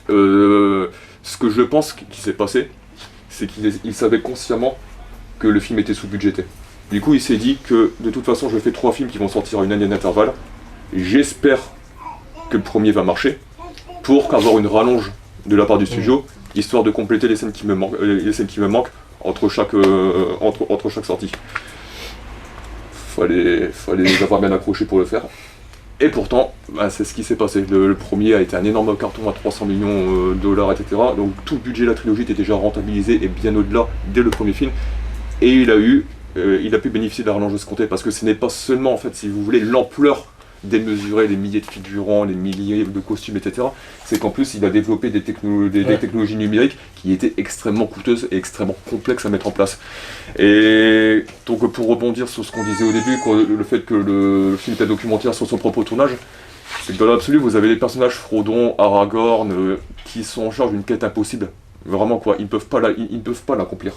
ce que je pense qui s'est passé, c'est qu'il savait consciemment que le film était sous-budgété. Du coup, il s'est dit que de toute façon, je fais 3 films qui vont sortir à une année d'intervalle. J'espère que le premier va marcher pour avoir une rallonge de la part du studio, histoire de compléter les scènes qui me manquent entre chaque sortie. Fallait les avoir bien accrochés pour le faire. Et pourtant, c'est ce qui s'est passé. Le premier a été un énorme carton à 300 millions de dollars, etc. Donc tout le budget de la trilogie était déjà rentabilisé et bien au-delà dès le premier film. Et il a pu bénéficier de la rallonge escomptée parce que ce n'est pas seulement, en fait, si vous voulez, l'ampleur démesurée, les milliers de figurants, les milliers de costumes, etc. C'est qu'en plus, il a développé des technologies numériques qui étaient extrêmement coûteuses et extrêmement complexes à mettre en place. Et donc, pour rebondir sur ce qu'on disait au début, le fait que le film est un documentaire sur son propre tournage, c'est que dans l'absolu, vous avez les personnages Frodon, Aragorn, qui sont en charge d'une quête impossible. Vraiment quoi, ils ne peuvent pas l'accomplir.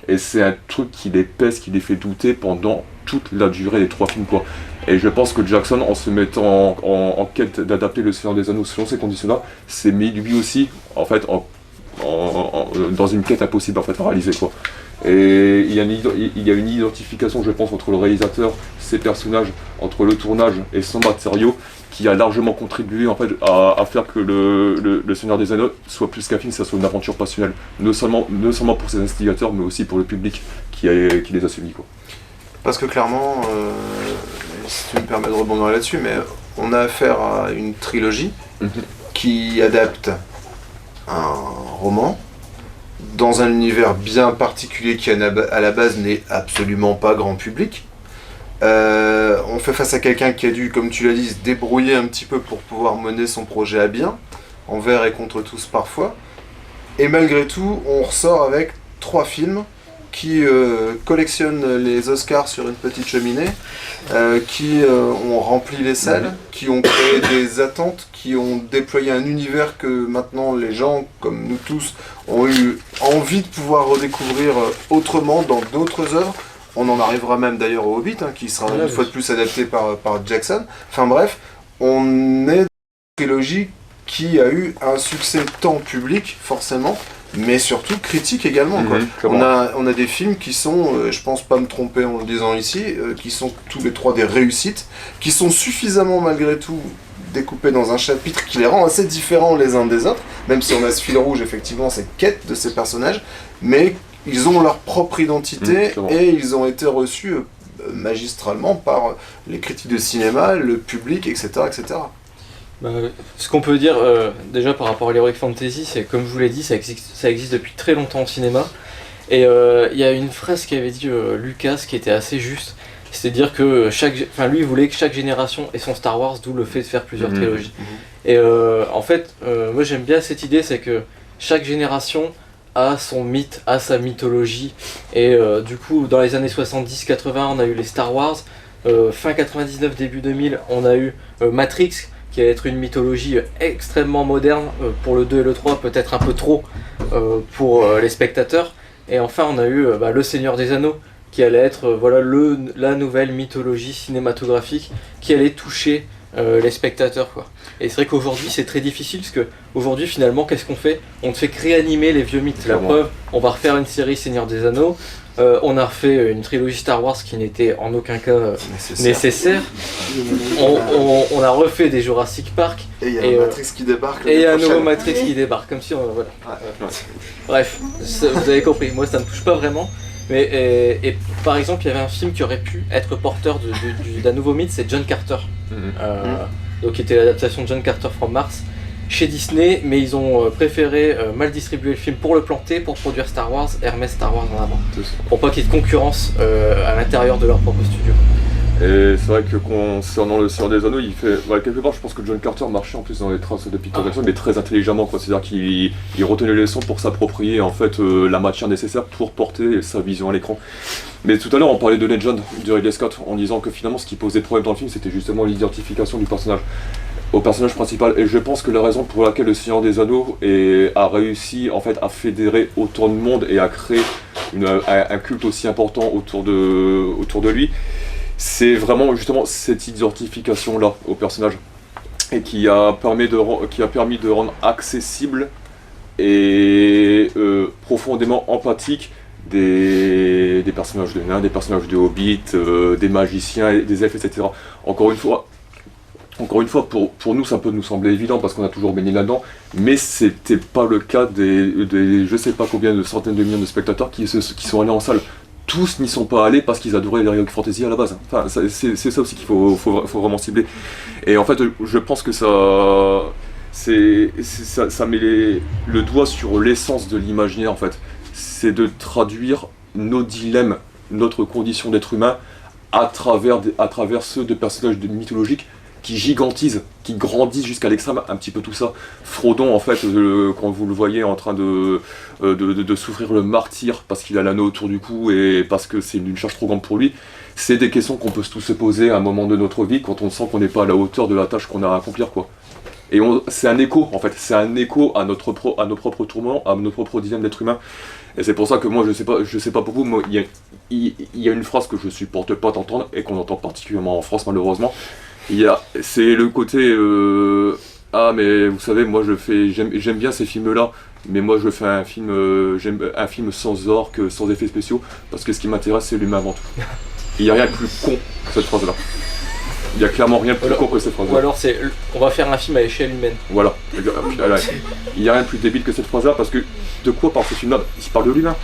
Et c'est un truc qui les pèse, qui les fait douter pendant toute la durée des 3 films quoi. Et je pense que Jackson, en se mettant en quête d'adapter Le Seigneur des Anneaux selon ces conditions-là, s'est mis lui aussi en fait dans une quête impossible en fait à réaliser quoi. Et il y a une identification je pense entre le réalisateur, ses personnages, entre le tournage et son matériau qui a largement contribué en fait à faire que le Seigneur des Anneaux soit plus qu'un film, ça soit une aventure passionnelle, non seulement pour ses instigateurs mais aussi pour le public qui les a suivis quoi.
Parce que clairement, si tu me permets de rebondir là-dessus, mais on a affaire à une trilogie qui adapte un roman dans un univers bien particulier qui à la base n'est absolument pas grand public. On fait face à quelqu'un qui a dû, comme tu l'as dit, se débrouiller un petit peu pour pouvoir mener son projet à bien, envers et contre tous parfois. Et malgré tout, on ressort avec 3 films qui collectionnent les Oscars sur une petite cheminée, qui ont rempli les salles, qui ont créé des attentes, qui ont déployé un univers que maintenant les gens, comme nous tous, ont eu envie de pouvoir redécouvrir autrement dans d'autres œuvres. On en arrivera même d'ailleurs au Hobbit, qui sera une fois de plus adapté par Jackson. Enfin bref, on est dans une trilogie qui a eu un succès tant public, forcément, mais surtout critique également. On a des films qui sont, je pense pas me tromper en le disant ici, qui sont tous les trois des réussites, qui sont suffisamment malgré tout découpés dans un chapitre qui les rend assez différents les uns des autres, même si on a ce fil rouge, effectivement, cette quête de ces personnages, mais ils ont leur propre identité et ils ont été reçus magistralement par les critiques de cinéma, le public, etc. etc.
Ce qu'on peut dire déjà par rapport à l'Heroic Fantasy, c'est comme je vous l'ai dit, ça existe depuis très longtemps au cinéma. Et il y a une phrase qu'avait dit Lucas qui était assez juste, c'est-à-dire que lui il voulait que chaque génération ait son Star Wars, d'où le fait de faire plusieurs trilogies. Et en fait, moi j'aime bien cette idée, c'est que chaque génération a son mythe, a sa mythologie. Et du coup, dans les années 70-80, on a eu les Star Wars. Fin 99, début 2000, on a eu Matrix, qui allait être une mythologie extrêmement moderne pour le 2 et le 3, peut-être un peu trop pour les spectateurs. Et enfin, on a eu Le Seigneur des Anneaux, qui allait être la nouvelle mythologie cinématographique qui allait toucher les spectateurs, quoi. Et c'est vrai qu'aujourd'hui c'est très difficile parce que aujourd'hui finalement qu'est-ce qu'on fait? On ne fait que réanimer les vieux mythes. La preuve, on va refaire une série Seigneur des Anneaux, on a refait une trilogie Star Wars qui n'était en aucun cas nécessaire. On a refait des Jurassic Park.
Et il y a Matrix qui débarque.
Et il y a un nouveau Matrix qui débarque, comme si on... Voilà. Bref, vous avez compris, moi ça ne me touche pas vraiment. Mais et par exemple, il y avait un film qui aurait pu être porteur d'un nouveau mythe, c'est John Carter. Donc qui était l'adaptation de John Carter from Mars chez Disney, mais ils ont préféré mal distribuer le film pour le planter, pour produire Star Wars et remettre Star Wars en avant, pour pas qu'il y ait de concurrence à l'intérieur de leur propre studio.
Et c'est vrai que concernant le Seigneur des Anneaux, il fait quelque part, je pense que John Carter marchait en plus dans les traces de Peter Jackson, mais très intelligemment, quoi. C'est-à-dire qu'il retenait les leçons pour s'approprier en fait la matière nécessaire pour porter sa vision à l'écran. Mais tout à l'heure on parlait de Legend du Ridley Scott en disant que finalement ce qui posait problème dans le film c'était justement l'identification du personnage au personnage principal, et je pense que la raison pour laquelle le Seigneur des Anneaux a réussi en fait à fédérer autant de monde et à créer un culte aussi important autour de lui, c'est vraiment justement cette identification là au personnage, et qui a permis de rendre accessible et profondément empathique des personnages de nains, des personnages de hobbits, des magiciens, des elfes, etc. Encore une fois, pour nous ça peut nous sembler évident parce qu'on a toujours baigné là-dedans, mais c'était pas le cas des je sais pas combien de centaines de millions de spectateurs qui sont allés en salle. Tous n'y sont pas allés parce qu'ils adoraient l'Heroic Fantasy à la base. Enfin, c'est ça aussi qu'il faut vraiment cibler. Et en fait, je pense que ça met le doigt sur l'essence de l'imaginaire en fait. C'est de traduire nos dilemmes, notre condition d'être humain à travers ceux de personnages mythologiques qui gigantisent, qui grandissent jusqu'à l'extrême, un petit peu tout ça. Frodon, en fait, quand vous le voyez en train de souffrir le martyre parce qu'il a l'anneau autour du cou et parce que c'est une charge trop grande pour lui, c'est des questions qu'on peut tous se poser à un moment de notre vie quand on sent qu'on n'est pas à la hauteur de la tâche qu'on a à accomplir, quoi. Et c'est un écho, en fait, c'est un écho à nos propres tourments, à nos propres dilemmes d'être humain. Et c'est pour ça que moi, je sais pas pour vous, il y a une phrase que je supporte pas d'entendre et qu'on entend particulièrement en France, malheureusement. C'est le côté mais vous savez, moi j'aime bien ces films-là, mais moi je fais un film sans orques, sans effets spéciaux, parce que ce qui m'intéresse c'est l'humain avant tout. Il n'y a rien de plus con que cette phrase-là. Il n'y a clairement rien de plus con que cette phrase-là.
Ou alors on va faire un film à échelle humaine.
Voilà. Il n'y a rien de plus débile que cette phrase-là, parce que de quoi parle ce film-là? Il parle de l'humain.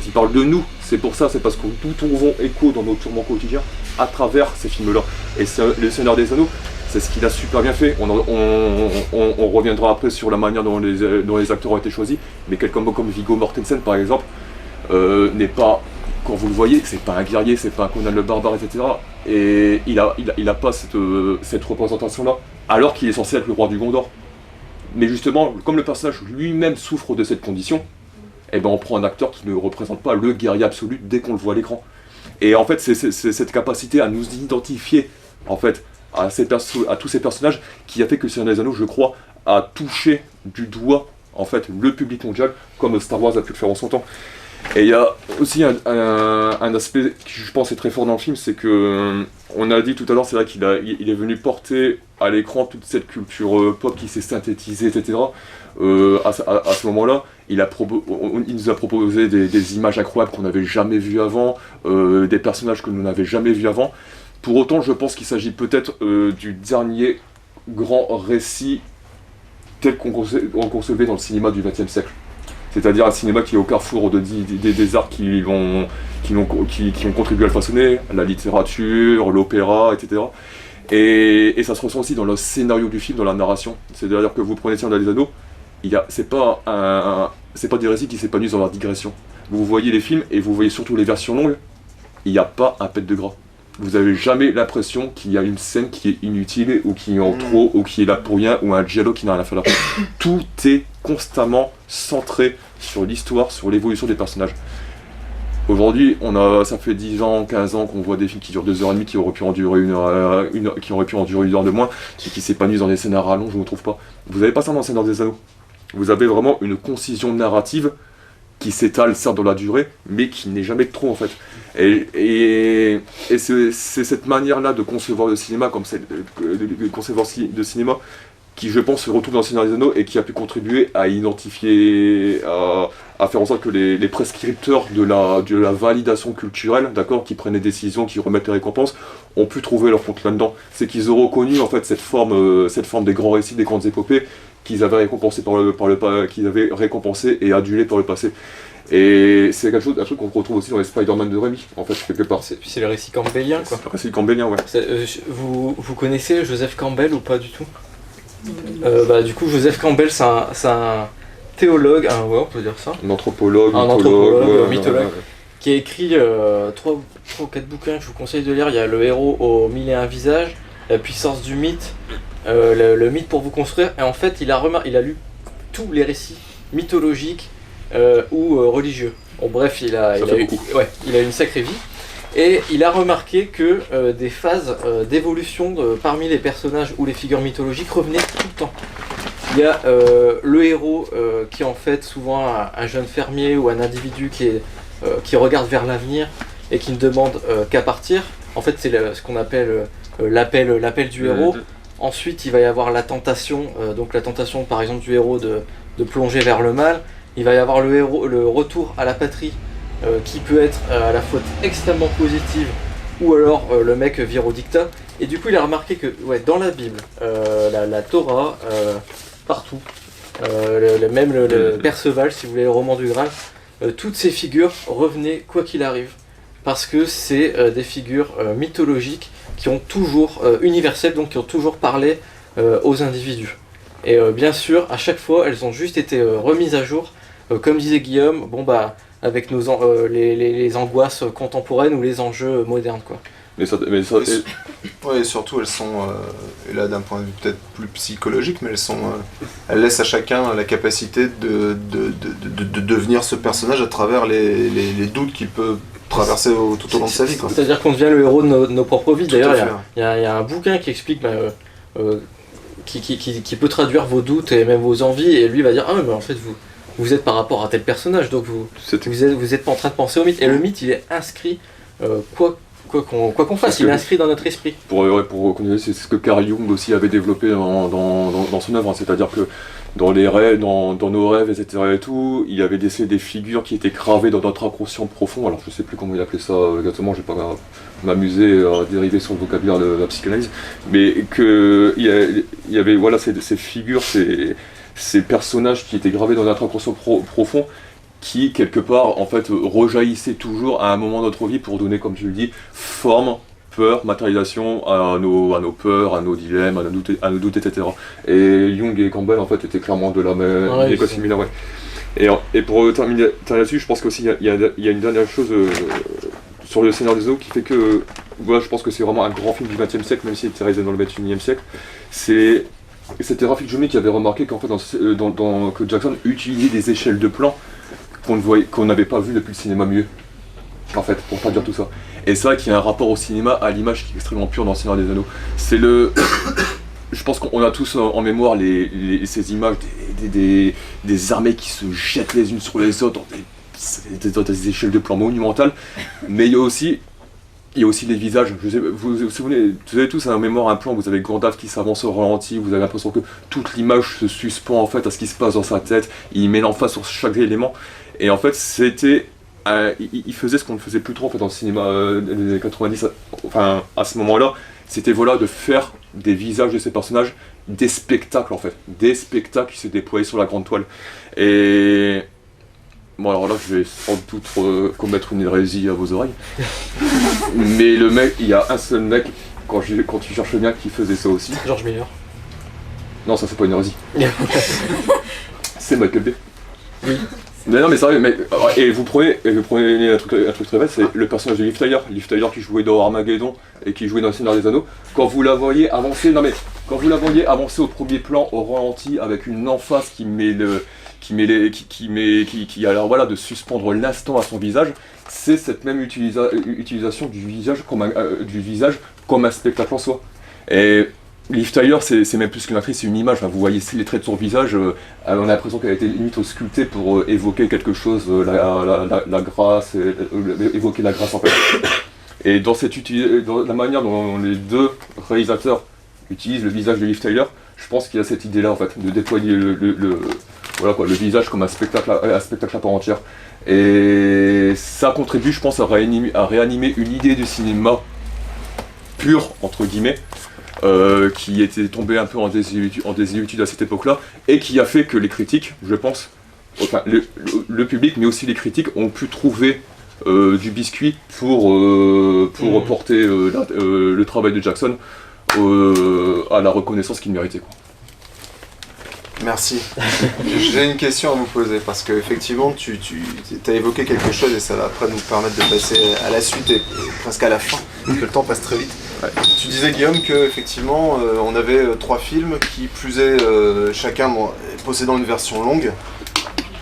Il parle de nous. C'est pour ça, c'est parce que nous trouvons écho dans nos tourments quotidiens à travers ces films-là. Et Le Seigneur des Anneaux, c'est ce qu'il a super bien fait. On reviendra après sur la manière dont les acteurs ont été choisis, mais quelqu'un comme Viggo Mortensen par exemple n'est pas, quand vous le voyez, c'est pas un guerrier, c'est pas un Conan le barbare, etc. Et il a pas cette représentation-là, alors qu'il est censé être le roi du Gondor. Mais justement, comme le personnage lui-même souffre de cette condition, eh ben on prend un acteur qui ne représente pas le guerrier absolu dès qu'on le voit à l'écran. Et en fait, c'est cette capacité à nous identifier en fait à tous ces personnages qui a fait que Seigneur des Anneaux, je crois, a touché du doigt en fait le public mondial comme Star Wars a pu le faire en son temps. Et il y a aussi un aspect qui je pense est très fort dans le film, c'est que on a dit tout à l'heure, c'est vrai qu'il est venu porter à l'écran toute cette culture pop qui s'est synthétisée, etc. À ce moment-là, il nous a proposé des images incroyables qu'on n'avait jamais vues avant, des personnages que nous n'avions jamais vus avant. Pour autant, je pense qu'il s'agit peut-être du dernier grand récit tel qu'on concevait dans le cinéma du XXe siècle. C'est-à-dire un cinéma qui est au carrefour des arts qui ont contribué à le façonner, la littérature, l'opéra, etc. Et ça se ressent aussi dans le scénario du film, dans la narration. C'est-à-dire que vous prenez Seigneur des Anneaux, c'est pas des récits qui s'épanouissent dans leur digression. Vous voyez les films et vous voyez surtout les versions longues, il n'y a pas un pet de gras. Vous n'avez jamais l'impression qu'il y a une scène qui est inutile, ou qui est en trop, ou qui est là pour rien, ou un dialogue qui n'a rien à faire là. Tout est constamment centré sur l'histoire, sur l'évolution des personnages. Aujourd'hui, ça fait 10 ans, 15 ans qu'on voit des films qui durent 2h30, qui auraient pu en durer une heure de moins, et qui s'épanouissent dans des scénarios longs, je ne trouve pas. Vous n'avez pas ça dans le Seigneur des Anneaux. Vous avez vraiment une concision narrative qui s'étale certes dans la durée, mais qui n'est jamais trop en fait. Et c'est cette manière-là de concevoir le cinéma, de concevoir le cinéma, qui je pense se retrouve dans le Seigneur des Anneaux et qui a pu contribuer à identifier, à faire en sorte que les prescripteurs de la validation culturelle, d'accord, qui prennent des décisions, qui remettent les récompenses, ont pu trouver leur compte là-dedans. C'est qu'ils ont reconnu en fait cette forme des grands récits, des grandes épopées qu'ils avaient récompensé qu'ils avaient récompensé et adulé par le passé. Et c'est un truc qu'on retrouve aussi dans les Spider-Man de Raimi, en fait, quelque part.
C'est le récit campbellien, quoi.
Le récit campbellien, ouais.
Vous connaissez Joseph Campbell ou pas du tout? Du coup, Joseph Campbell, c'est un théologue, on peut dire ça.
Un anthropologue,
mythologue, qui a écrit 3 ou 4 bouquins que je vous conseille de lire. Il y a Le héros aux 1001 visages, La puissance du mythe, le mythe pour vous construire. Et en fait, il a lu tous les récits mythologiques ou religieux. Bon, bref, il a une sacrée vie. Et il a remarqué que des phases d'évolution parmi les personnages ou les figures mythologiques revenaient tout le temps. Il y a le héros qui est en fait souvent un jeune fermier ou un individu qui regarde vers l'avenir et qui ne demande qu'à partir. En fait, c'est ce qu'on appelle l'appel du héros. Ensuite, il va y avoir la tentation, donc la tentation par exemple du héros de plonger vers le mal. Il va y avoir le retour à la patrie, qui peut être à la fois extrêmement positive, ou alors le mec vire au dictat. Et du coup il a remarqué que dans la Bible, la Torah, partout, même le Perceval, si vous voulez, le roman du Graal, toutes ces figures revenaient quoi qu'il arrive. Parce que c'est des figures mythologiques qui ont toujours, universelles, donc qui ont toujours parlé aux individus. Et bien sûr, à chaque fois, elles ont juste été remises à jour, comme disait Guillaume, avec les angoisses contemporaines ou les enjeux modernes, quoi.
Ouais, et surtout elles sont, et là d'un point de vue peut-être plus psychologique, mais elles laissent à chacun la capacité de devenir ce personnage à travers les doutes qu'il peut traverser tout au long de sa vie, quoi.
C'est-à-dire qu'on devient le héros de nos propres vies. D'ailleurs, il y a un bouquin qui explique qui peut traduire vos doutes et même vos envies, et lui va dire mais en fait vous êtes par rapport à tel personnage, donc vous êtes pas en train de penser au mythe. Et le mythe, il est inscrit, quoi qu'on fasse, il est inscrit dans notre esprit.
Pour reconnaître, c'est ce que Carl Jung aussi avait développé dans son œuvre, hein. C'est-à-dire que dans les rêves, dans nos rêves, etc. et tout, il y avait des figures qui étaient gravées dans notre inconscient profond. Alors je sais plus comment il appelait ça exactement, je vais pas m'amuser à dériver sur le vocabulaire de la psychanalyse, mais il y avait ces figures, ces personnages qui étaient gravés dans notre inconscient profond, qui quelque part en fait rejaillissaient toujours à un moment de notre vie pour donner, comme tu le dis, forme, peur, matérialisation à nos peurs, à nos dilemmes, à nos doutes, etc. Et Jung et Campbell en fait étaient clairement de la même école similaire. Ouais. Et pour terminer là-dessus, je pense qu'aussi il y a une dernière chose sur le Seigneur des Anneaux qui fait que je pense que c'est vraiment un grand film du XXe siècle, même s'il était réalisé dans le XXIe siècle. C'était Rafik Djumi qui avait remarqué qu'en fait que Jackson utilisait des échelles de plans qu'on n'avait pas vu depuis le cinéma muet, en fait, pour traduire tout ça. Et c'est vrai qu'il y a un rapport au cinéma, à l'image qui est extrêmement pure dans le Seigneur des Anneaux. Je pense qu'on a tous en mémoire ces images des armées qui se jettent les unes sur les autres dans des c'est des échelles de plan monumentales, mais il y a aussi les visages. Vous vous souvenez, vous avez tous un mémoire, un plan, vous avez Gandalf qui s'avance au ralenti, vous avez l'impression que toute l'image se suspend en fait à ce qui se passe dans sa tête, il met l'emphase sur chaque élément, et en fait c'était... il faisait ce qu'on ne faisait plus trop en fait, dans le cinéma des années 90, enfin à ce moment-là, c'était voilà, de faire des visages de ces personnages, des spectacles en fait, des spectacles qui se déployaient sur la grande toile. Et bon alors là je vais sans doute commettre une hérésie à vos oreilles, mais le mec, il y a un seul mec, quand tu cherches bien, qui faisait ça aussi.
George Miller.
Non, ça c'est pas une hérésie. C'est Michael Bay.
Oui.
Mais non mais sérieux, et vous prenez un truc très bête, c'est le personnage de Liv Tyler qui jouait dans Armageddon et qui jouait dans Le Seigneur des Anneaux. Quand vous la voyez avancer, au premier plan au ralenti avec une emphase qui a l'air voilà, de suspendre l'instant à son visage, c'est cette même utilisation du visage comme un spectacle en soi. Et Liv Tyler, c'est même plus qu'une actrice, c'est une image. Hein. Vous voyez les traits de son visage, on a l'impression qu'elle a été limite sculptée pour évoquer quelque chose, la grâce, évoquer la grâce en fait. Et dans la manière dont les deux réalisateurs utilisent le visage de Liv Tyler, je pense qu'il y a cette idée-là en fait, de déployer le visage comme un spectacle à part entière. Et ça contribue, je pense, à réanimer une idée du cinéma pur, entre guillemets, qui était tombé un peu en désuétude à cette époque-là, et qui a fait que les critiques, je pense, enfin le public, mais aussi les critiques, ont pu trouver du biscuit pour porter le travail de Jackson à la reconnaissance qu'il méritait, quoi.
Merci. J'ai une question à vous poser, parce que effectivement tu as évoqué quelque chose et ça va après nous permettre de passer à la suite et presque à la fin, parce que le temps passe très vite. Ouais. Tu disais, Guillaume, qu'effectivement on avait 3 films qui plus est chacun possédant une version longue,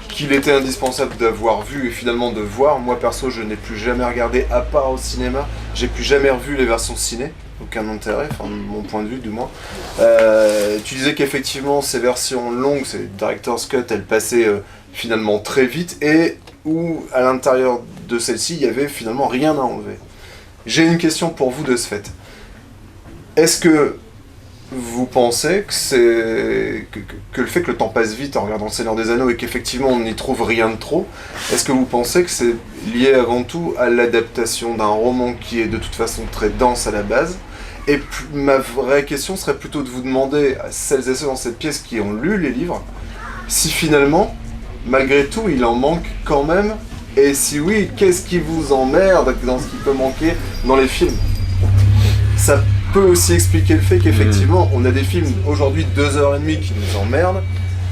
qu'il était indispensable d'avoir vu et finalement de voir. Moi perso, je n'ai plus jamais regardé, à part au cinéma, j'ai plus jamais revu les versions ciné. Aucun intérêt, enfin de mon point de vue du moins. Tu disais qu'effectivement ces versions longues, ces Director's Cut, elles passaient finalement très vite et où à l'intérieur de celle-ci, il y avait finalement rien à enlever. J'ai une question pour vous de ce fait. Est-ce que vous pensez que le fait que le temps passe vite en regardant Le Seigneur des Anneaux et qu'effectivement on n'y trouve rien de trop, est-ce que vous pensez que c'est lié avant tout à l'adaptation d'un roman qui est de toute façon très dense à la base? Et ma vraie question serait plutôt de vous demander à celles et ceux dans cette pièce qui ont lu les livres, si finalement, malgré tout, il en manque quand même, et si oui, qu'est-ce qui vous emmerde dans ce qui peut manquer dans les films? Ça peut aussi expliquer le fait qu'effectivement, on a des films aujourd'hui de 2h30 qui nous emmerdent,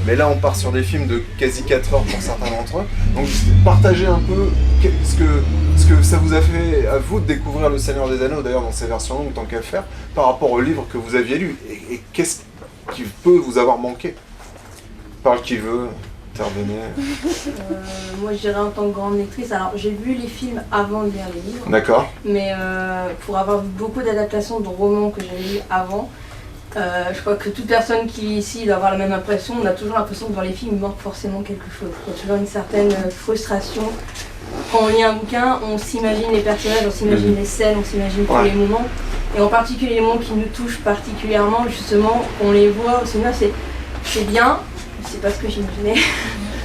mais là on part sur des films de quasi 4 heures pour certains d'entre eux. Donc partagez un peu ce que ça vous a fait à vous de découvrir Le Seigneur des Anneaux, d'ailleurs dans ces versions longues tant qu'à faire, par rapport au livre que vous aviez lu. Et qu'est-ce qui peut vous avoir manqué? Parle qui veut, intervenez.
Moi je dirais en tant que grande lectrice, alors j'ai vu les films avant de lire les livres.
D'accord.
Mais pour avoir vu beaucoup d'adaptations de romans que j'avais lus avant, je crois que toute personne qui ici doit avoir la même impression, on a toujours l'impression que dans les films il manque forcément quelque chose. Il y a toujours une certaine frustration. Quand on lit un bouquin, on s'imagine les personnages, on s'imagine les scènes, on s'imagine tous les moments. Et en particulier les moments qui nous touchent particulièrement, justement, on les voit au cinéma, c'est bien, c'est pas ce que j'imaginais.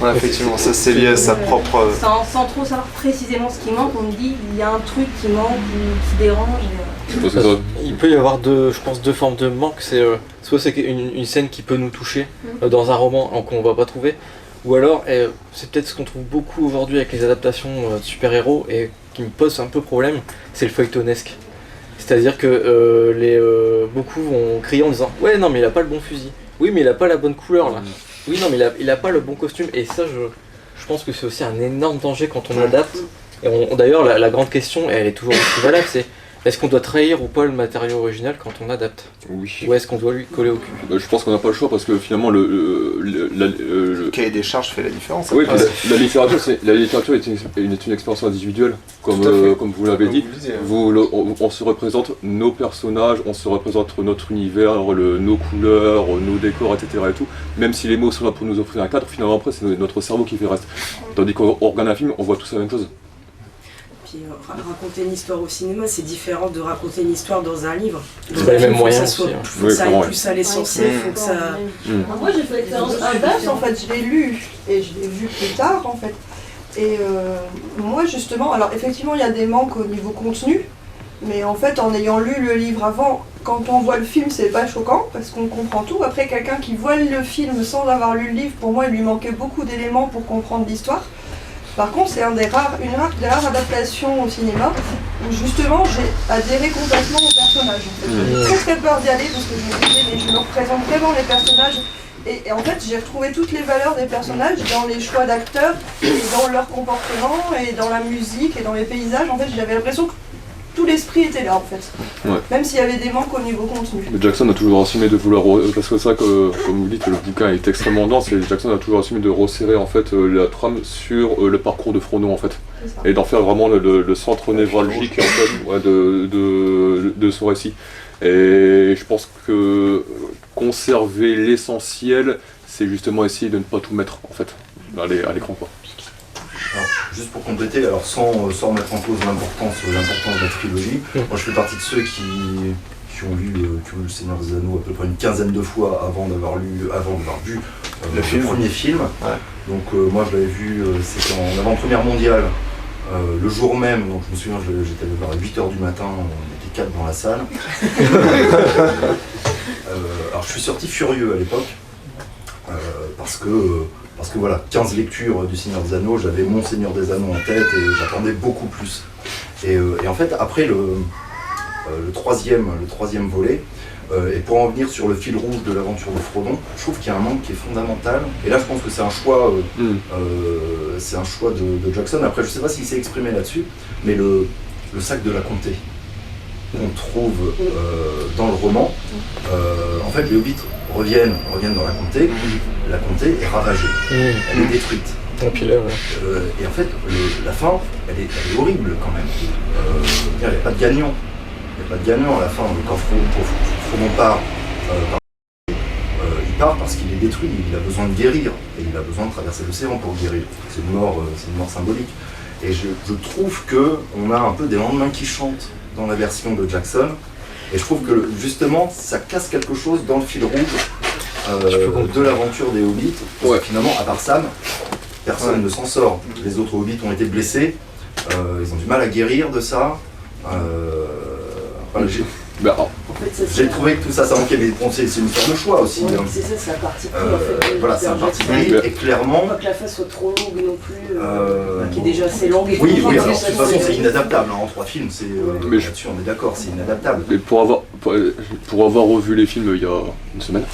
Ouais, effectivement, ça c'est lié à sa propre...
Sans trop savoir précisément ce qui manque, on me dit il y a un truc qui manque ou qui dérange.
Il peut y avoir deux formes de manque. Soit c'est une scène qui peut nous toucher dans un roman qu'on va pas trouver, ou alors c'est peut-être ce qu'on trouve beaucoup aujourd'hui avec les adaptations de super-héros et qui me pose un peu problème, c'est le feuilletonesque. C'est-à-dire que beaucoup vont crier en disant ouais non mais il a pas le bon fusil, oui mais il a pas la bonne couleur là, oui non mais il a pas le bon costume, et ça je pense que c'est aussi un énorme danger quand on adapte. Et d'ailleurs la grande question, et elle est toujours aussi valable, c'est Est-ce qu'on doit trahir ou pas le matériau original quand on adapte?
Oui.
Ou est-ce qu'on doit lui coller au cul?
Je pense qu'on n'a pas le choix parce que finalement
le cahier des charges fait la différence.
Oui, la littérature est une expérience individuelle, comme vous l'avez dit. On se représente nos personnages, on se représente notre univers, nos couleurs, nos décors, etc. Et tout. Même si les mots sont là pour nous offrir un cadre, finalement après c'est notre cerveau qui fait le reste. Tandis qu'on regarde un film, on voit tous la même chose.
Puis raconter une histoire au cinéma, c'est différent de raconter une histoire dans un livre.
C'est pas les mêmes moyens aussi.
Faut que ça aille plus à l'essentiel, faut que ça...
Moi j'ai fait l'expérience inverse, en fait, je l'ai lu et je l'ai vu plus tard en fait. Et moi justement, alors effectivement il y a des manques au niveau contenu, mais en fait en ayant lu le livre avant, quand on voit le film c'est pas choquant parce qu'on comprend tout. Après quelqu'un qui voit le film sans avoir lu le livre, pour moi il lui manquait beaucoup d'éléments pour comprendre l'histoire. Par contre, c'est une des rares adaptations au cinéma où justement j'ai adhéré complètement au personnage. En fait. J'ai très peur d'y aller parce que je me disais mais je me représente vraiment les personnages. Et en fait, j'ai retrouvé toutes les valeurs des personnages dans les choix d'acteurs, et dans leur comportement, et dans la musique, et dans les paysages. En fait, j'avais l'impression que tout l'esprit était là en fait. Ouais. Même s'il y avait des manques au niveau contenu.
Mais Jackson a toujours assumé de vouloir, parce que c'est vrai que, comme vous dites, le bouquin est extrêmement dense, et Jackson a toujours assumé de resserrer en fait la trame sur le parcours de Frodon en fait. Et d'en faire vraiment le centre névralgique en fait, de son récit. Et je pense que conserver l'essentiel, c'est justement essayer de ne pas tout mettre en fait à l'écran quoi.
Alors, juste pour compléter, alors sans remettre en cause l'importance de la trilogie, moi je fais partie de ceux qui ont lu Le Seigneur des Anneaux à peu près une quinzaine de fois avant d'avoir vu le premier film. Ouais. Donc moi je l'avais vu, c'était en avant-première mondiale, le jour même, donc je me souviens j'étais vers 8h du matin, on était 4 dans la salle. Alors je suis sorti furieux à l'époque, parce que voilà, 15 lectures du Seigneur des Anneaux, j'avais mon Seigneur des Anneaux en tête et j'attendais beaucoup plus. Et en fait, après le troisième volet, et pour en venir sur le fil rouge de l'aventure de Frodon, je trouve qu'il y a un manque qui est fondamental. Et là, je pense que c'est un choix, de Jackson. Après, je ne sais pas s'il s'est exprimé là-dessus, mais le sac de la comté qu'on trouve dans le roman, en fait, les hobbits reviennent dans la comté. La comté est ravagée, elle est détruite. Et en fait, la fin, elle est horrible quand même. Il n'y a pas de gagnant. Il n'y a pas de gagnant à la fin. Quand Frodon part, il part parce qu'il est détruit. Il a besoin de guérir. Et il a besoin de traverser l'océan pour guérir. C'est une mort symbolique. Et je trouve qu'on a un peu des lendemains qui chantent dans la version de Jackson. Et je trouve que justement, ça casse quelque chose dans le fil rouge de l'aventure des Hobbits. Parce que finalement, à part Sam, personne ne s'en sort. Les autres Hobbits ont été blessés. Ils ont du mal à guérir de ça. J'ai trouvé que tout ça manquait, mais bon, c'est une sorte de choix aussi.
Oui, c'est ça, c'est un parti pris en fait.
Voilà, c'est un parti pris, et clairement.
Pas que la fin soit trop longue non plus, qui est déjà assez longue.
Oui, alors de toute façon c'est inadaptable, en 3 films, là-dessus on est d'accord, c'est inadaptable.
Mais pour avoir revu les films il y a une semaine,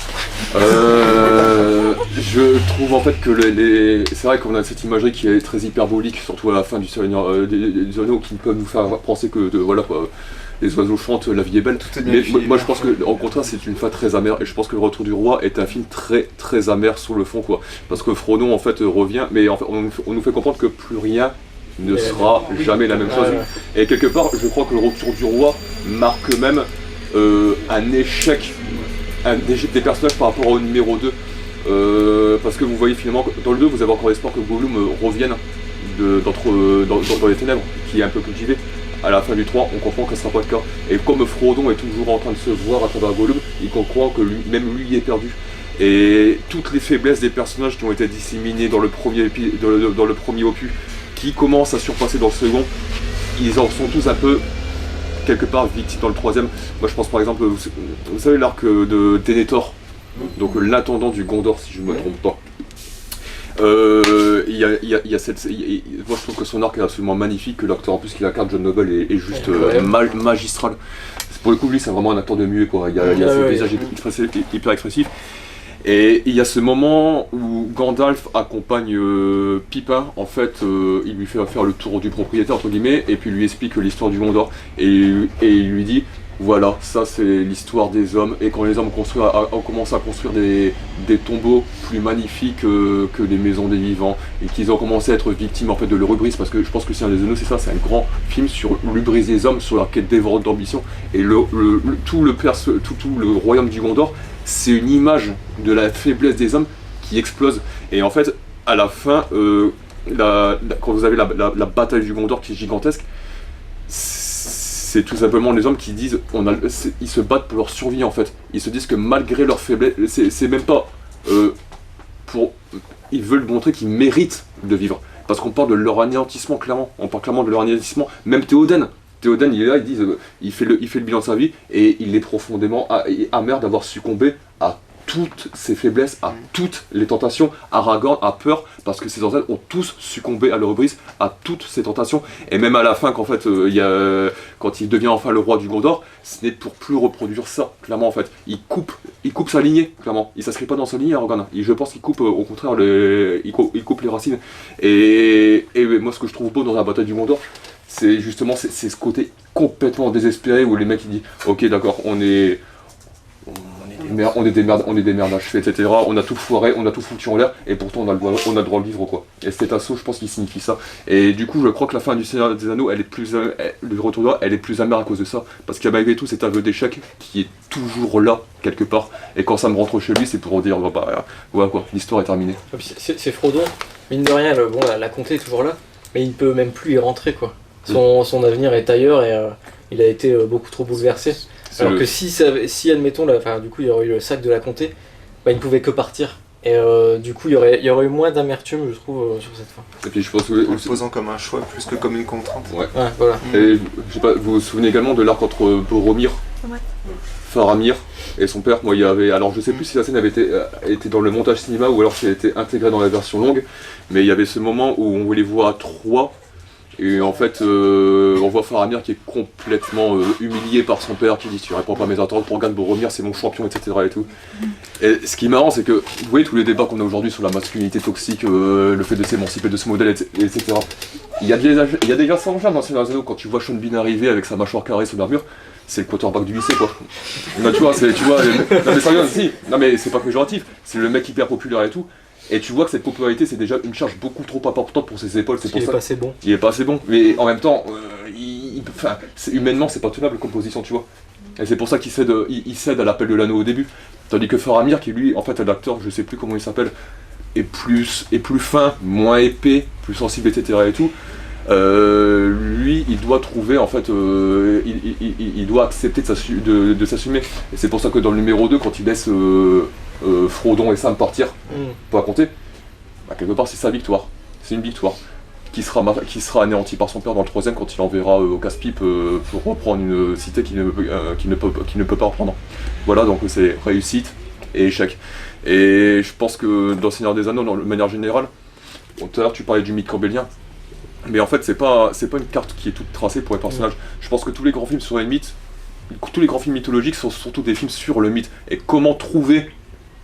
je trouve en fait que c'est vrai qu'on a cette imagerie qui est très hyperbolique, surtout à la fin du Seigneur des Anneaux, qui peut nous faire penser que les oiseaux chantent, la vie est belle. Mais moi je pense qu'au contraire c'est une fin très amère, et je pense que Le Retour du Roi est un film très très amer sur le fond quoi. Parce que Frodon en fait revient, mais en fait, on nous fait comprendre que plus rien ne sera jamais la même chose. Et quelque part je crois que Le Retour du Roi marque même un échec des personnages par rapport au numéro 2. Parce que vous voyez finalement dans le 2 vous avez encore l'espoir que Gollum revienne dans les ténèbres, qui est un peu cultivé. À la fin du 3, on comprend que ce ne sera pas le cas. Et comme Frodon est toujours en train de se voir à travers Gollum, il comprend que même lui est perdu. Et toutes les faiblesses des personnages qui ont été disséminées dans le premier opus, qui commencent à surpasser dans le second, ils en sont tous un peu, quelque part, victimes dans le troisième. Moi je pense par exemple, vous savez l'arc de Denethor, donc l'intendant du Gondor si je ne me trompe pas. Moi je trouve que son arc est absolument magnifique, que l'acteur en plus qui incarne John Noble est juste magistral. Pour le coup lui c'est vraiment un acteur de muet quoi, il y a ce paysage hyper expressif. Et il y a ce moment où Gandalf accompagne Pippin, en fait, il lui fait faire le tour du propriétaire, entre guillemets, et puis il lui explique l'histoire du Gondor, et il lui dit, voilà, ça c'est l'histoire des hommes, et quand les hommes ont commencé à construire des tombeaux plus magnifiques que les maisons des vivants, et qu'ils ont commencé à être victimes en fait de leur hubris, parce que je pense que c'est un des Anneaux, c'est ça, c'est un grand film sur l'hubris des hommes, sur la quête dévorante d'ambition, et tout le royaume du Gondor, c'est une image de la faiblesse des hommes qui explose. Et en fait, à la fin, quand vous avez la bataille du Gondor qui est gigantesque, c'est tout simplement les hommes qui disent, ils se battent pour leur survie en fait. Ils se disent que malgré leur faiblesse, c'est même pas ils veulent montrer qu'ils méritent de vivre. Parce qu'on parle de leur anéantissement clairement. On parle clairement de leur anéantissement. Même Théoden, il est là, il fait le bilan de sa vie et il est profondément amer d'avoir succombé à toutes ses faiblesses, à toutes les tentations. Aragorn a peur parce que ses ancêtres ont tous succombé à leur hubris, à toutes ces tentations. Et même à la fin, quand il devient enfin le roi du Gondor, ce n'est pour plus reproduire ça, clairement en fait. Il coupe sa lignée, clairement. Il ne s'inscrit pas dans sa lignée, Aragorn. Je pense qu'il coupe au contraire, il coupe les racines. Et moi ce que je trouve beau dans la bataille du Gondor, c'est justement ce côté complètement désespéré où les mecs ils disent ok d'accord, on est des merdages, etc. On a tout foiré, on a tout foutu en l'air, et pourtant on a le droit de vivre quoi. Et cet assaut, je pense qu'il signifie ça. Et du coup, je crois que la fin du Seigneur des Anneaux, le retour de elle est plus amère à cause de ça, parce qu'il y a malgré tout cet aveu d'échec qui est toujours là quelque part. Et quand ça me rentre chez lui, c'est pour dire voilà quoi, l'histoire est terminée.
C'est Frodon, mine de rien, la comté est toujours là, mais il peut même plus y rentrer quoi. Son avenir est ailleurs et il a été beaucoup trop bouleversé. Alors que si admettons, du coup il y aurait eu le sac de la comté, il ne pouvait que partir. Et du coup il y aurait eu moins d'amertume je trouve sur cette fin.
Et puis je pense que
en le posant comme un choix plus que comme une contrainte.
Ouais voilà.
Et je sais pas, vous vous souvenez également de l'arc entre Boromir, Faramir et son père. Moi il y avait, alors je sais plus si la scène avait été dans le montage cinéma ou alors si elle était intégrée dans la version longue, mais il y avait ce moment où on les voit à 3. Et en fait, on voit Faramir qui est complètement humilié par son père, qui dit tu réponds pas à mes attentes, regarde Boromir c'est mon champion, etc. Et tout. Et ce qui est marrant, c'est que vous voyez tous les débats qu'on a aujourd'hui sur la masculinité toxique, le fait de s'émanciper de ce modèle, etc. Il y a déjà ça en dans Seigneur des Anneaux, quand tu vois Sean Bean arriver avec sa mâchoire carrée sur l'armure, c'est le quarterback du lycée quoi. Non, tu vois, non mais sérieux, si, non mais c'est pas péjoratif, c'est le mec hyper populaire et tout. Et tu vois que cette popularité c'est déjà une charge beaucoup trop importante pour ses épaules.
Il est pas assez bon.
Il est pas assez bon, mais en même temps, humainement c'est pas tenable comme position, tu vois. Et c'est pour ça qu'il cède à l'appel de l'anneau au début. Tandis que Faramir, qui lui, en fait, est l'acteur, je sais plus comment il s'appelle, est plus fin, moins épais, plus sensible, etc. et tout. Lui, il doit trouver, en fait, il doit accepter de s'assumer. Et c'est pour ça que dans le numéro 2, quand il laisse Frodon et Sam partir pour raconter, quelque part c'est sa victoire, c'est une victoire qui sera anéantie par son père dans le 3ème quand il enverra au casse-pipe pour reprendre une cité qu'il ne peut pas reprendre. Voilà, donc c'est réussite et échec. Et je pense que dans Seigneur des Anneaux, de manière générale, tout à l'heure tu parlais du mythe corbélien, mais en fait c'est pas une carte qui est toute tracée pour les personnages. Je pense que tous les grands films sur les mythes, tous les grands films mythologiques sont surtout des films sur le mythe et comment trouver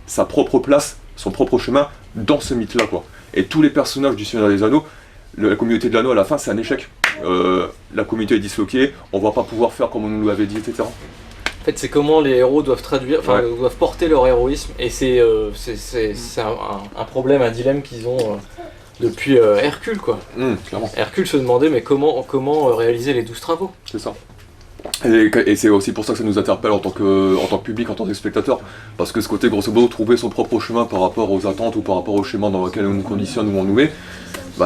sa propre place, son propre chemin dans ce mythe-là, quoi. Et tous les personnages du Seigneur des Anneaux, la communauté de l'anneau à la fin, c'est un échec. La communauté est disloquée, on va pas pouvoir faire comme on nous l'avait dit, etc.
En fait, c'est comment les héros doivent doivent porter leur héroïsme, et c'est un problème, un dilemme qu'ils ont depuis Hercule, quoi.
Clairement.
Hercule se demandait, mais comment réaliser les 12 travaux.
C'est ça. Et c'est aussi pour ça que ça nous interpelle en tant que public, en tant que spectateur, parce que ce côté grosso modo trouver son propre chemin par rapport aux attentes ou par rapport au schéma dans lequel on nous conditionne ou on nous met,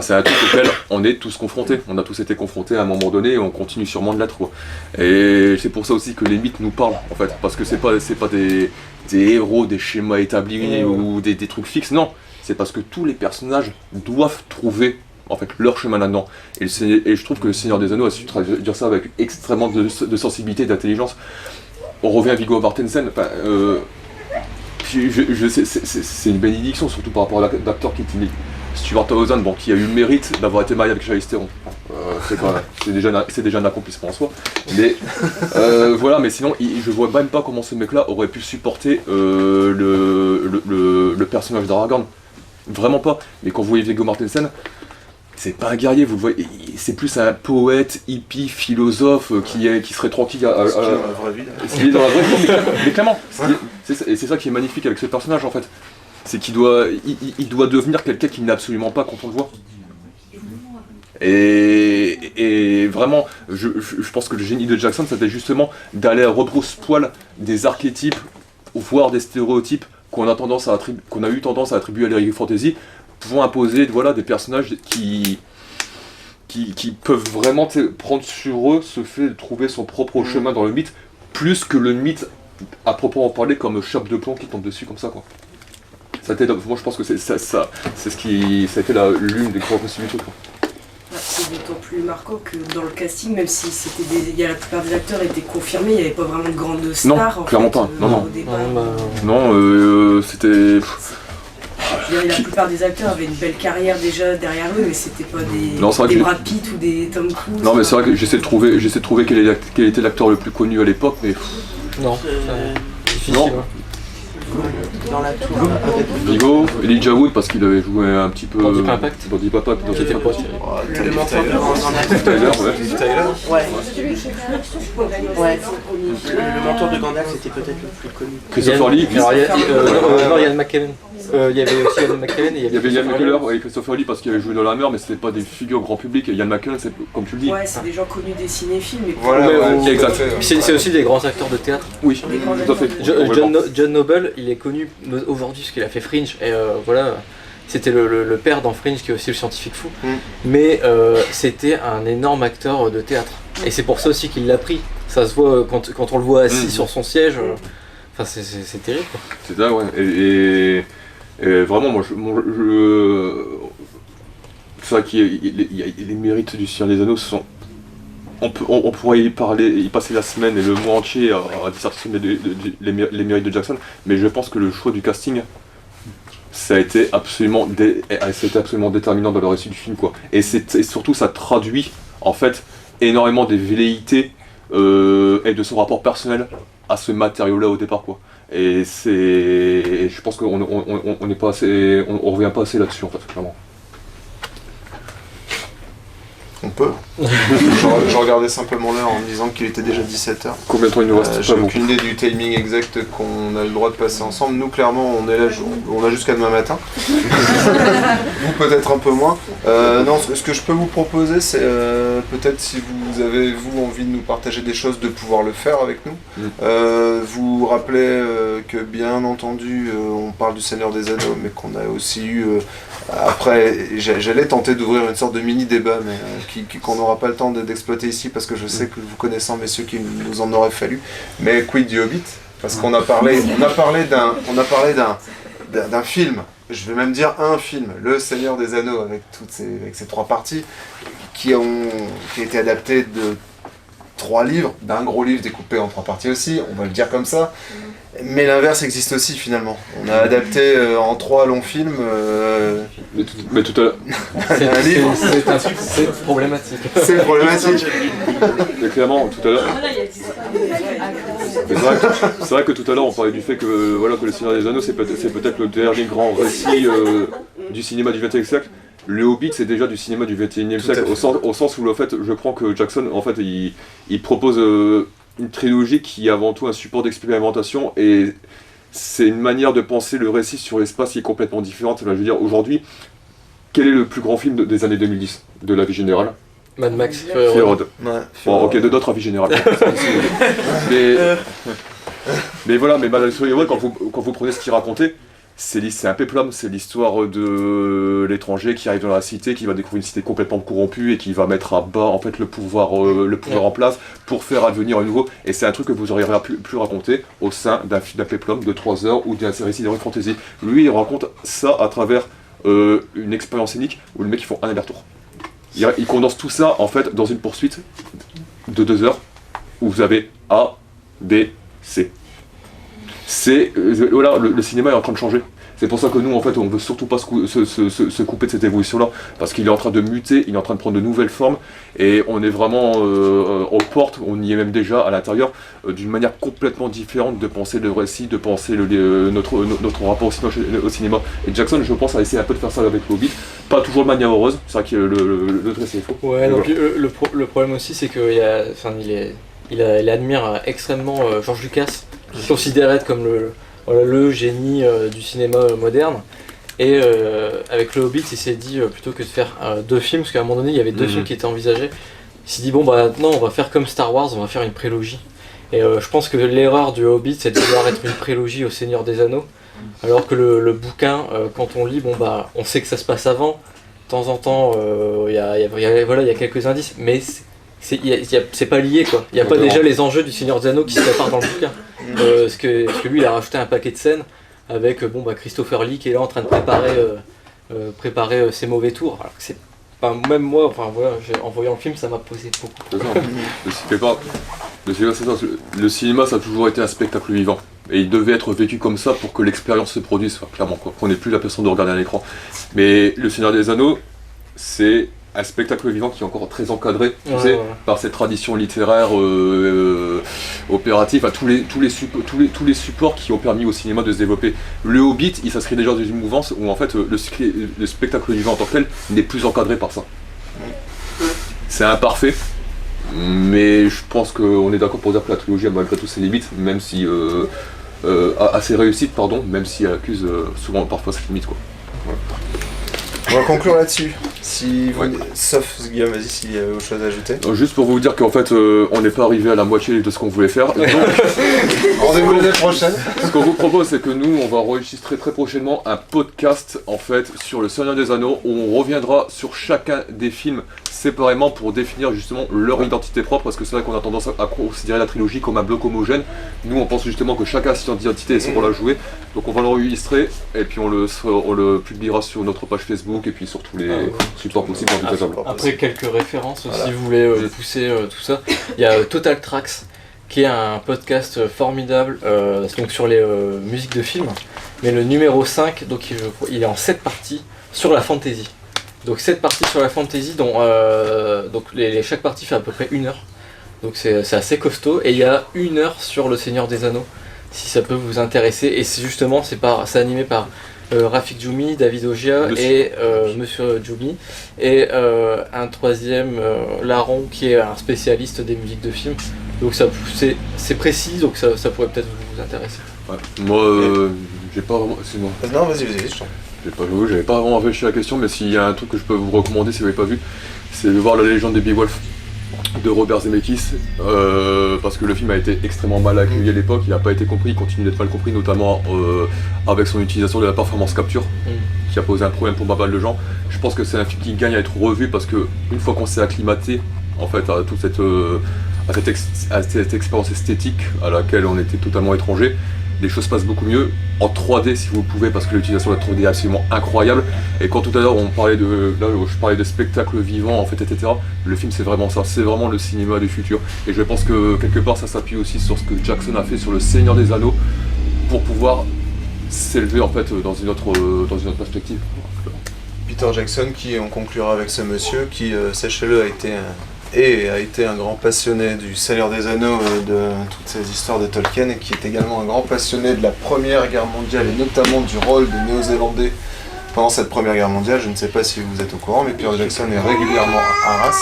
c'est un truc auquel on est tous confrontés, on a tous été confrontés à un moment donné et on continue sûrement de l'être quoi. Et c'est pour ça aussi que les mythes nous parlent en fait, parce que c'est pas des héros, des schémas établis ou des trucs fixes, non, c'est parce que tous les personnages doivent trouver en fait leur chemin là-dedans. Et je trouve que le Seigneur des Anneaux a su dire ça avec extrêmement de sensibilité et d'intelligence. On revient à Viggo Mortensen, je sais, c'est une bénédiction, surtout par rapport à l'acteur qui Stuart Townsend, bon, qui a eu le mérite d'avoir été marié avec Charlize Theron. C'est déjà un accomplissement en soi. Mais voilà, mais sinon, je vois même pas comment ce mec-là aurait pu supporter le personnage d'Aragorn. Vraiment pas. Mais quand vous voyez Viggo Mortensen, c'est pas un guerrier, vous le voyez, c'est plus un poète, hippie, philosophe qui serait tranquille
dans la vraie vie.
Ce dans la vraie vie, mais clairement. Et c'est ça qui est magnifique avec ce personnage en fait. C'est qu'il doit devenir quelqu'un qu'il n'est absolument pas quand on le voit. Et vraiment, je pense que le génie de Jackson, c'était justement d'aller à rebrousse-poil des archétypes, voire des stéréotypes qu'on a eu tendance à attribuer à l'Heroic Fantasy, pour imposer des personnages qui peuvent vraiment prendre sur eux ce fait de trouver son propre chemin dans le mythe, plus que le mythe à proprement parler comme chape de plomb qui tombe dessus comme ça quoi. Moi je pense que ça a été l'une des grandes possibilités quoi.
C'est d'autant plus marquant que dans le casting, même si la plupart des acteurs étaient confirmés, il n'y avait pas vraiment de grandes stars.
Non, clairement pas.
Au départ.
C'était...
La plupart des acteurs avaient une belle carrière déjà derrière eux, mais c'était pas des Brad Pitt ou des Tom Cruise.
Non, mais c'est vrai que j'essaie de trouver quel était l'acteur le plus connu à l'époque, mais...
Non.
Non.
Dans la tour.
Viggo, Elijah Wood parce qu'il avait joué un petit peu...
Dans Deep Impact.
Dans Deep Impact.
Qui était pas
Le mentor de Gandalf.
Tyler,
Ouais. Le mentor de Gandalf c'était peut-être le plus connu.
Christopher Lee.
Non, Ian McKellen. Il y avait aussi Ian McKellen et
il y avait Ian McKellen et Christopher Lee parce qu'il avait joué dans la mer, mais c'était pas des figures grand public. Ian McKellen, c'est comme tu le dis.
Ouais, c'est des gens connus des cinéphiles. Mais
exact.
C'est aussi des grands acteurs de théâtre.
Oui, tout à fait.
John Noble, il est connu aujourd'hui parce qu'il a fait Fringe et voilà. C'était le père dans Fringe qui est aussi le scientifique fou. Mais c'était un énorme acteur de théâtre. Et c'est pour ça aussi qu'il l'a pris. Ça se voit quand on le voit assis sur son siège. Enfin, c'est terrible quoi.
C'est ça, ouais. Et vraiment, moi, c'est vrai qu'il y a les mérites du Seigneur des Anneaux sont... On pourrait y passer la semaine et le mois entier à disserter les mérites de Jackson, mais je pense que le choix du casting, ça a été absolument déterminant dans le récit du film, quoi. Et surtout, ça traduit, en fait, énormément des velléités et de son rapport personnel à ce matériau-là au départ, quoi. Et je pense qu'on n'est pas assez, on revient pas assez là-dessus, en fait, clairement.
On peut. Je regardais simplement l'heure en me disant qu'il était déjà 17h.
Combien de temps il nous reste?
J'ai aucune idée du timing exact qu'on a le droit de passer ensemble. Nous, clairement, on est là, on a jusqu'à demain matin. Vous, peut-être un peu moins. Non, ce que je peux vous proposer, c'est peut-être si vous avez, envie de nous partager des choses, de pouvoir le faire avec nous. Vous rappeler que, bien entendu, on parle du Seigneur des Anneaux, mais qu'on a aussi eu... après, j'allais tenter d'ouvrir une sorte de mini-débat, mais qu'on n'aura pas le temps d'exploiter ici, parce que je sais que vous connaissant, messieurs, qu'il nous en aurait fallu. Mais quid du Hobbit? Parce qu'on a parlé d'un film, je vais même dire un film, Le Seigneur des Anneaux, avec ces 3 parties, qui a été adapté de 3 livres, d'un gros livre découpé en 3 parties aussi, on va le dire comme ça. Mais l'inverse existe aussi finalement. On a adapté en 3 longs films.
Mais tout à l'heure.
C'est problématique.
C'est problématique.
Mais clairement, tout à l'heure. C'est vrai que tout à l'heure on parlait du fait que Le Seigneur des Anneaux c'est peut-être le dernier grand récit du cinéma du XXe siècle. Le Hobbit c'est déjà du cinéma du XXIe siècle, au sens où en fait, je crois que Jackson en fait il propose une trilogie qui est avant tout un support d'expérimentation, et c'est une manière de penser le récit sur l'espace qui est complètement différente. Je veux dire, aujourd'hui, quel est le plus grand film des années 2010 de la vie générale?
Mad Max.
Fury Road. Bon, ok, de notre avis général. mais voilà, mais Fury Road, quand vous prenez ce qu'il racontait, c'est un péplum, c'est l'histoire de l'étranger qui arrive dans la cité, qui va découvrir une cité complètement corrompue et qui va mettre à bas en fait le pouvoir en place pour faire advenir un nouveau. Et c'est un truc que vous auriez pu raconter au sein d'un péplum de 3 heures ou d'un récit d'heroic fantasy. Lui, il raconte ça à travers une expérience scénique où le mec ils font un aller-retour. Il condense tout ça en fait dans une poursuite de 2 heures où vous avez A, B, C. C'est voilà, le cinéma est en train de changer. C'est pour ça que nous, en fait, on veut surtout pas se couper de cette évolution-là, parce qu'il est en train de muter, il est en train de prendre de nouvelles formes, et on est vraiment aux portes, on y est même déjà à l'intérieur, d'une manière complètement différente de penser le récit, de penser notre rapport au cinéma. Et Jackson, je pense, a essayé un peu de faire ça avec le Hobbit, pas toujours de manière heureuse, c'est vrai que le trait c'est faux.
Ouais, donc le problème aussi, c'est qu'il admire extrêmement George Lucas, qui considérait comme le génie du cinéma moderne. Et avec le Hobbit, il s'est dit, plutôt que de faire 2 films, parce qu'à un moment donné, il y avait 2 films qui étaient envisagés, il s'est dit, bon, bah maintenant, on va faire comme Star Wars, on va faire une prélogie. Et je pense que l'erreur du Hobbit, c'est de vouloir être une prélogie au Seigneur des Anneaux, alors que le bouquin, quand on lit, bon, bah, on sait que ça se passe avant. De temps en temps, il y a quelques indices, mais c'est pas lié, quoi. Il n'y a pas déjà les enjeux du Seigneur des Anneaux qui se préparent dans le bouquin. Parce que lui, il a rajouté un paquet de scènes avec Christopher Lee qui est là en train de préparer ses mauvais tours. Alors que c'est même moi, en voyant le film, ça m'a posé beaucoup.
Le cinéma, ça a toujours été un spectacle vivant. Et il devait être vécu comme ça pour que l'expérience se produise, clairement, quoi. Qu'on n'ait plus l'impression de regarder un écran. Mais le Seigneur des Anneaux, c'est un spectacle vivant qui est encore très encadré, par cette tradition littéraire, opérative, tous les supports qui ont permis au cinéma de se développer. Le Hobbit, il s'inscrit déjà dans une mouvance où en fait le spectacle vivant en tant que tel n'est plus encadré par ça. C'est imparfait, mais je pense qu'on est d'accord pour dire que la trilogie a malgré tout ses limites, même si à ses réussites, pardon, même si elle accuse souvent parfois ses limites, quoi.
On va conclure là-dessus. Sauf Guillaume, vas-y, s'il y a autre chose à ajouter.
Juste pour vous dire qu'en fait, on n'est pas arrivé à la moitié de ce qu'on voulait faire. Donc,
rendez-vous l'année prochaine.
Ce qu'on vous propose, c'est que nous, on va enregistrer très prochainement un podcast en fait sur le Seigneur des Anneaux où on reviendra sur chacun des films séparément pour définir justement leur identité propre, parce que c'est vrai qu'on a tendance à considérer la trilogie comme un bloc homogène. Nous, on pense justement que chacun a son identité et son rôle à jouer. Donc on va l'enregistrer et puis on le publiera sur notre page Facebook et puis sur tous les supports possibles.
Après quelques références, si vous voulez pousser tout ça, il y a Total Tracks qui est un podcast formidable donc sur les musiques de films, mais le numéro 5, donc il est en 7 parties sur la fantasy. Donc 7 parties sur la fantasy dont chaque partie fait à peu près 1 heure. Donc c'est assez costaud, et il y a 1 heure sur le Seigneur des Anneaux, si ça peut vous intéresser, et c'est animé par Rafik Djoumi, David Ogia et Monsieur Djoumi, et un troisième, Laron, qui est un spécialiste des musiques de films. Donc c'est précis, donc ça pourrait peut-être vous intéresser.
Ouais. Moi, j'ai pas vraiment... C'est moi.
Non, vas-y, je t'en prie.
J'avais pas vraiment réfléchi à la question, mais s'il y a un truc que je peux vous recommander si vous l'avez pas vu, c'est de voir La Légende des Beowulf de Robert Zemeckis, parce que le film a été extrêmement mal accueilli à l'époque, il n'a pas été compris, il continue d'être mal compris, notamment avec son utilisation de la performance capture, qui a posé un problème pour pas mal de gens. Je pense que c'est un film qui gagne à être revu, parce que une fois qu'on s'est acclimaté en fait à toute cette expérience esthétique à laquelle on était totalement étranger, les choses passent beaucoup mieux en 3D si vous le pouvez, parce que l'utilisation de la 3D est absolument incroyable. Et quand tout à l'heure je parlais de spectacle vivant en fait, etc., le film c'est vraiment ça, c'est vraiment le cinéma du futur. Et je pense que quelque part ça s'appuie aussi sur ce que Jackson a fait sur le Seigneur des Anneaux pour pouvoir s'élever en fait dans une autre perspective.
Peter Jackson, qui on conclura avec ce monsieur qui, sachez-le, a été un grand passionné du Seigneur des Anneaux et de toutes ces histoires de Tolkien, et qui est également un grand passionné de la Première Guerre mondiale et notamment du rôle des Néo-Zélandais pendant cette Première Guerre mondiale. Je ne sais pas si vous êtes au courant, mais Peter Jackson est régulièrement à Arras,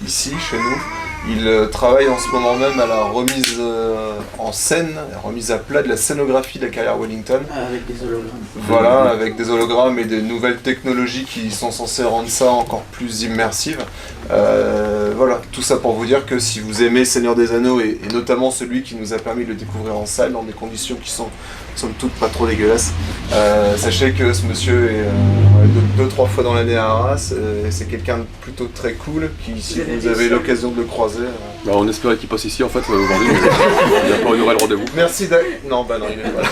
ici, chez nous. Il travaille en ce moment même à la remise en scène, la remise à plat de la scénographie de la carrière Wellington.
Avec des hologrammes.
Voilà, avec des hologrammes et des nouvelles technologies qui sont censées rendre ça encore plus immersif. Voilà, tout ça pour vous dire que si vous aimez Seigneur des Anneaux, et notamment celui qui nous a permis de le découvrir en salle dans des conditions qui sont somme toute pas trop dégueulasses, sachez que ce monsieur est 2-3 fois dans l'année à Arras, c'est quelqu'un de plutôt très cool, qui, si vous avez l'occasion de le croiser...
on espérait qu'il passe ici en fait aujourd'hui, mais il n'a pas honoré le rendez-vous.
Merci non, il n'est pas.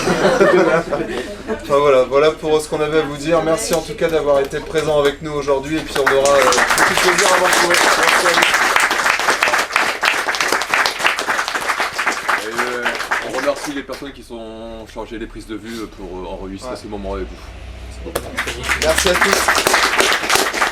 Enfin voilà pour ce qu'on avait à vous dire. Merci en tout cas d'avoir été présent avec nous aujourd'hui, et puis on aura beaucoup de plaisir à vous retrouver. Merci à vous.
On remercie les personnes personnes qui sont chargées des prises de vue pour enregistrer ce moment avec vous.
Merci à tous.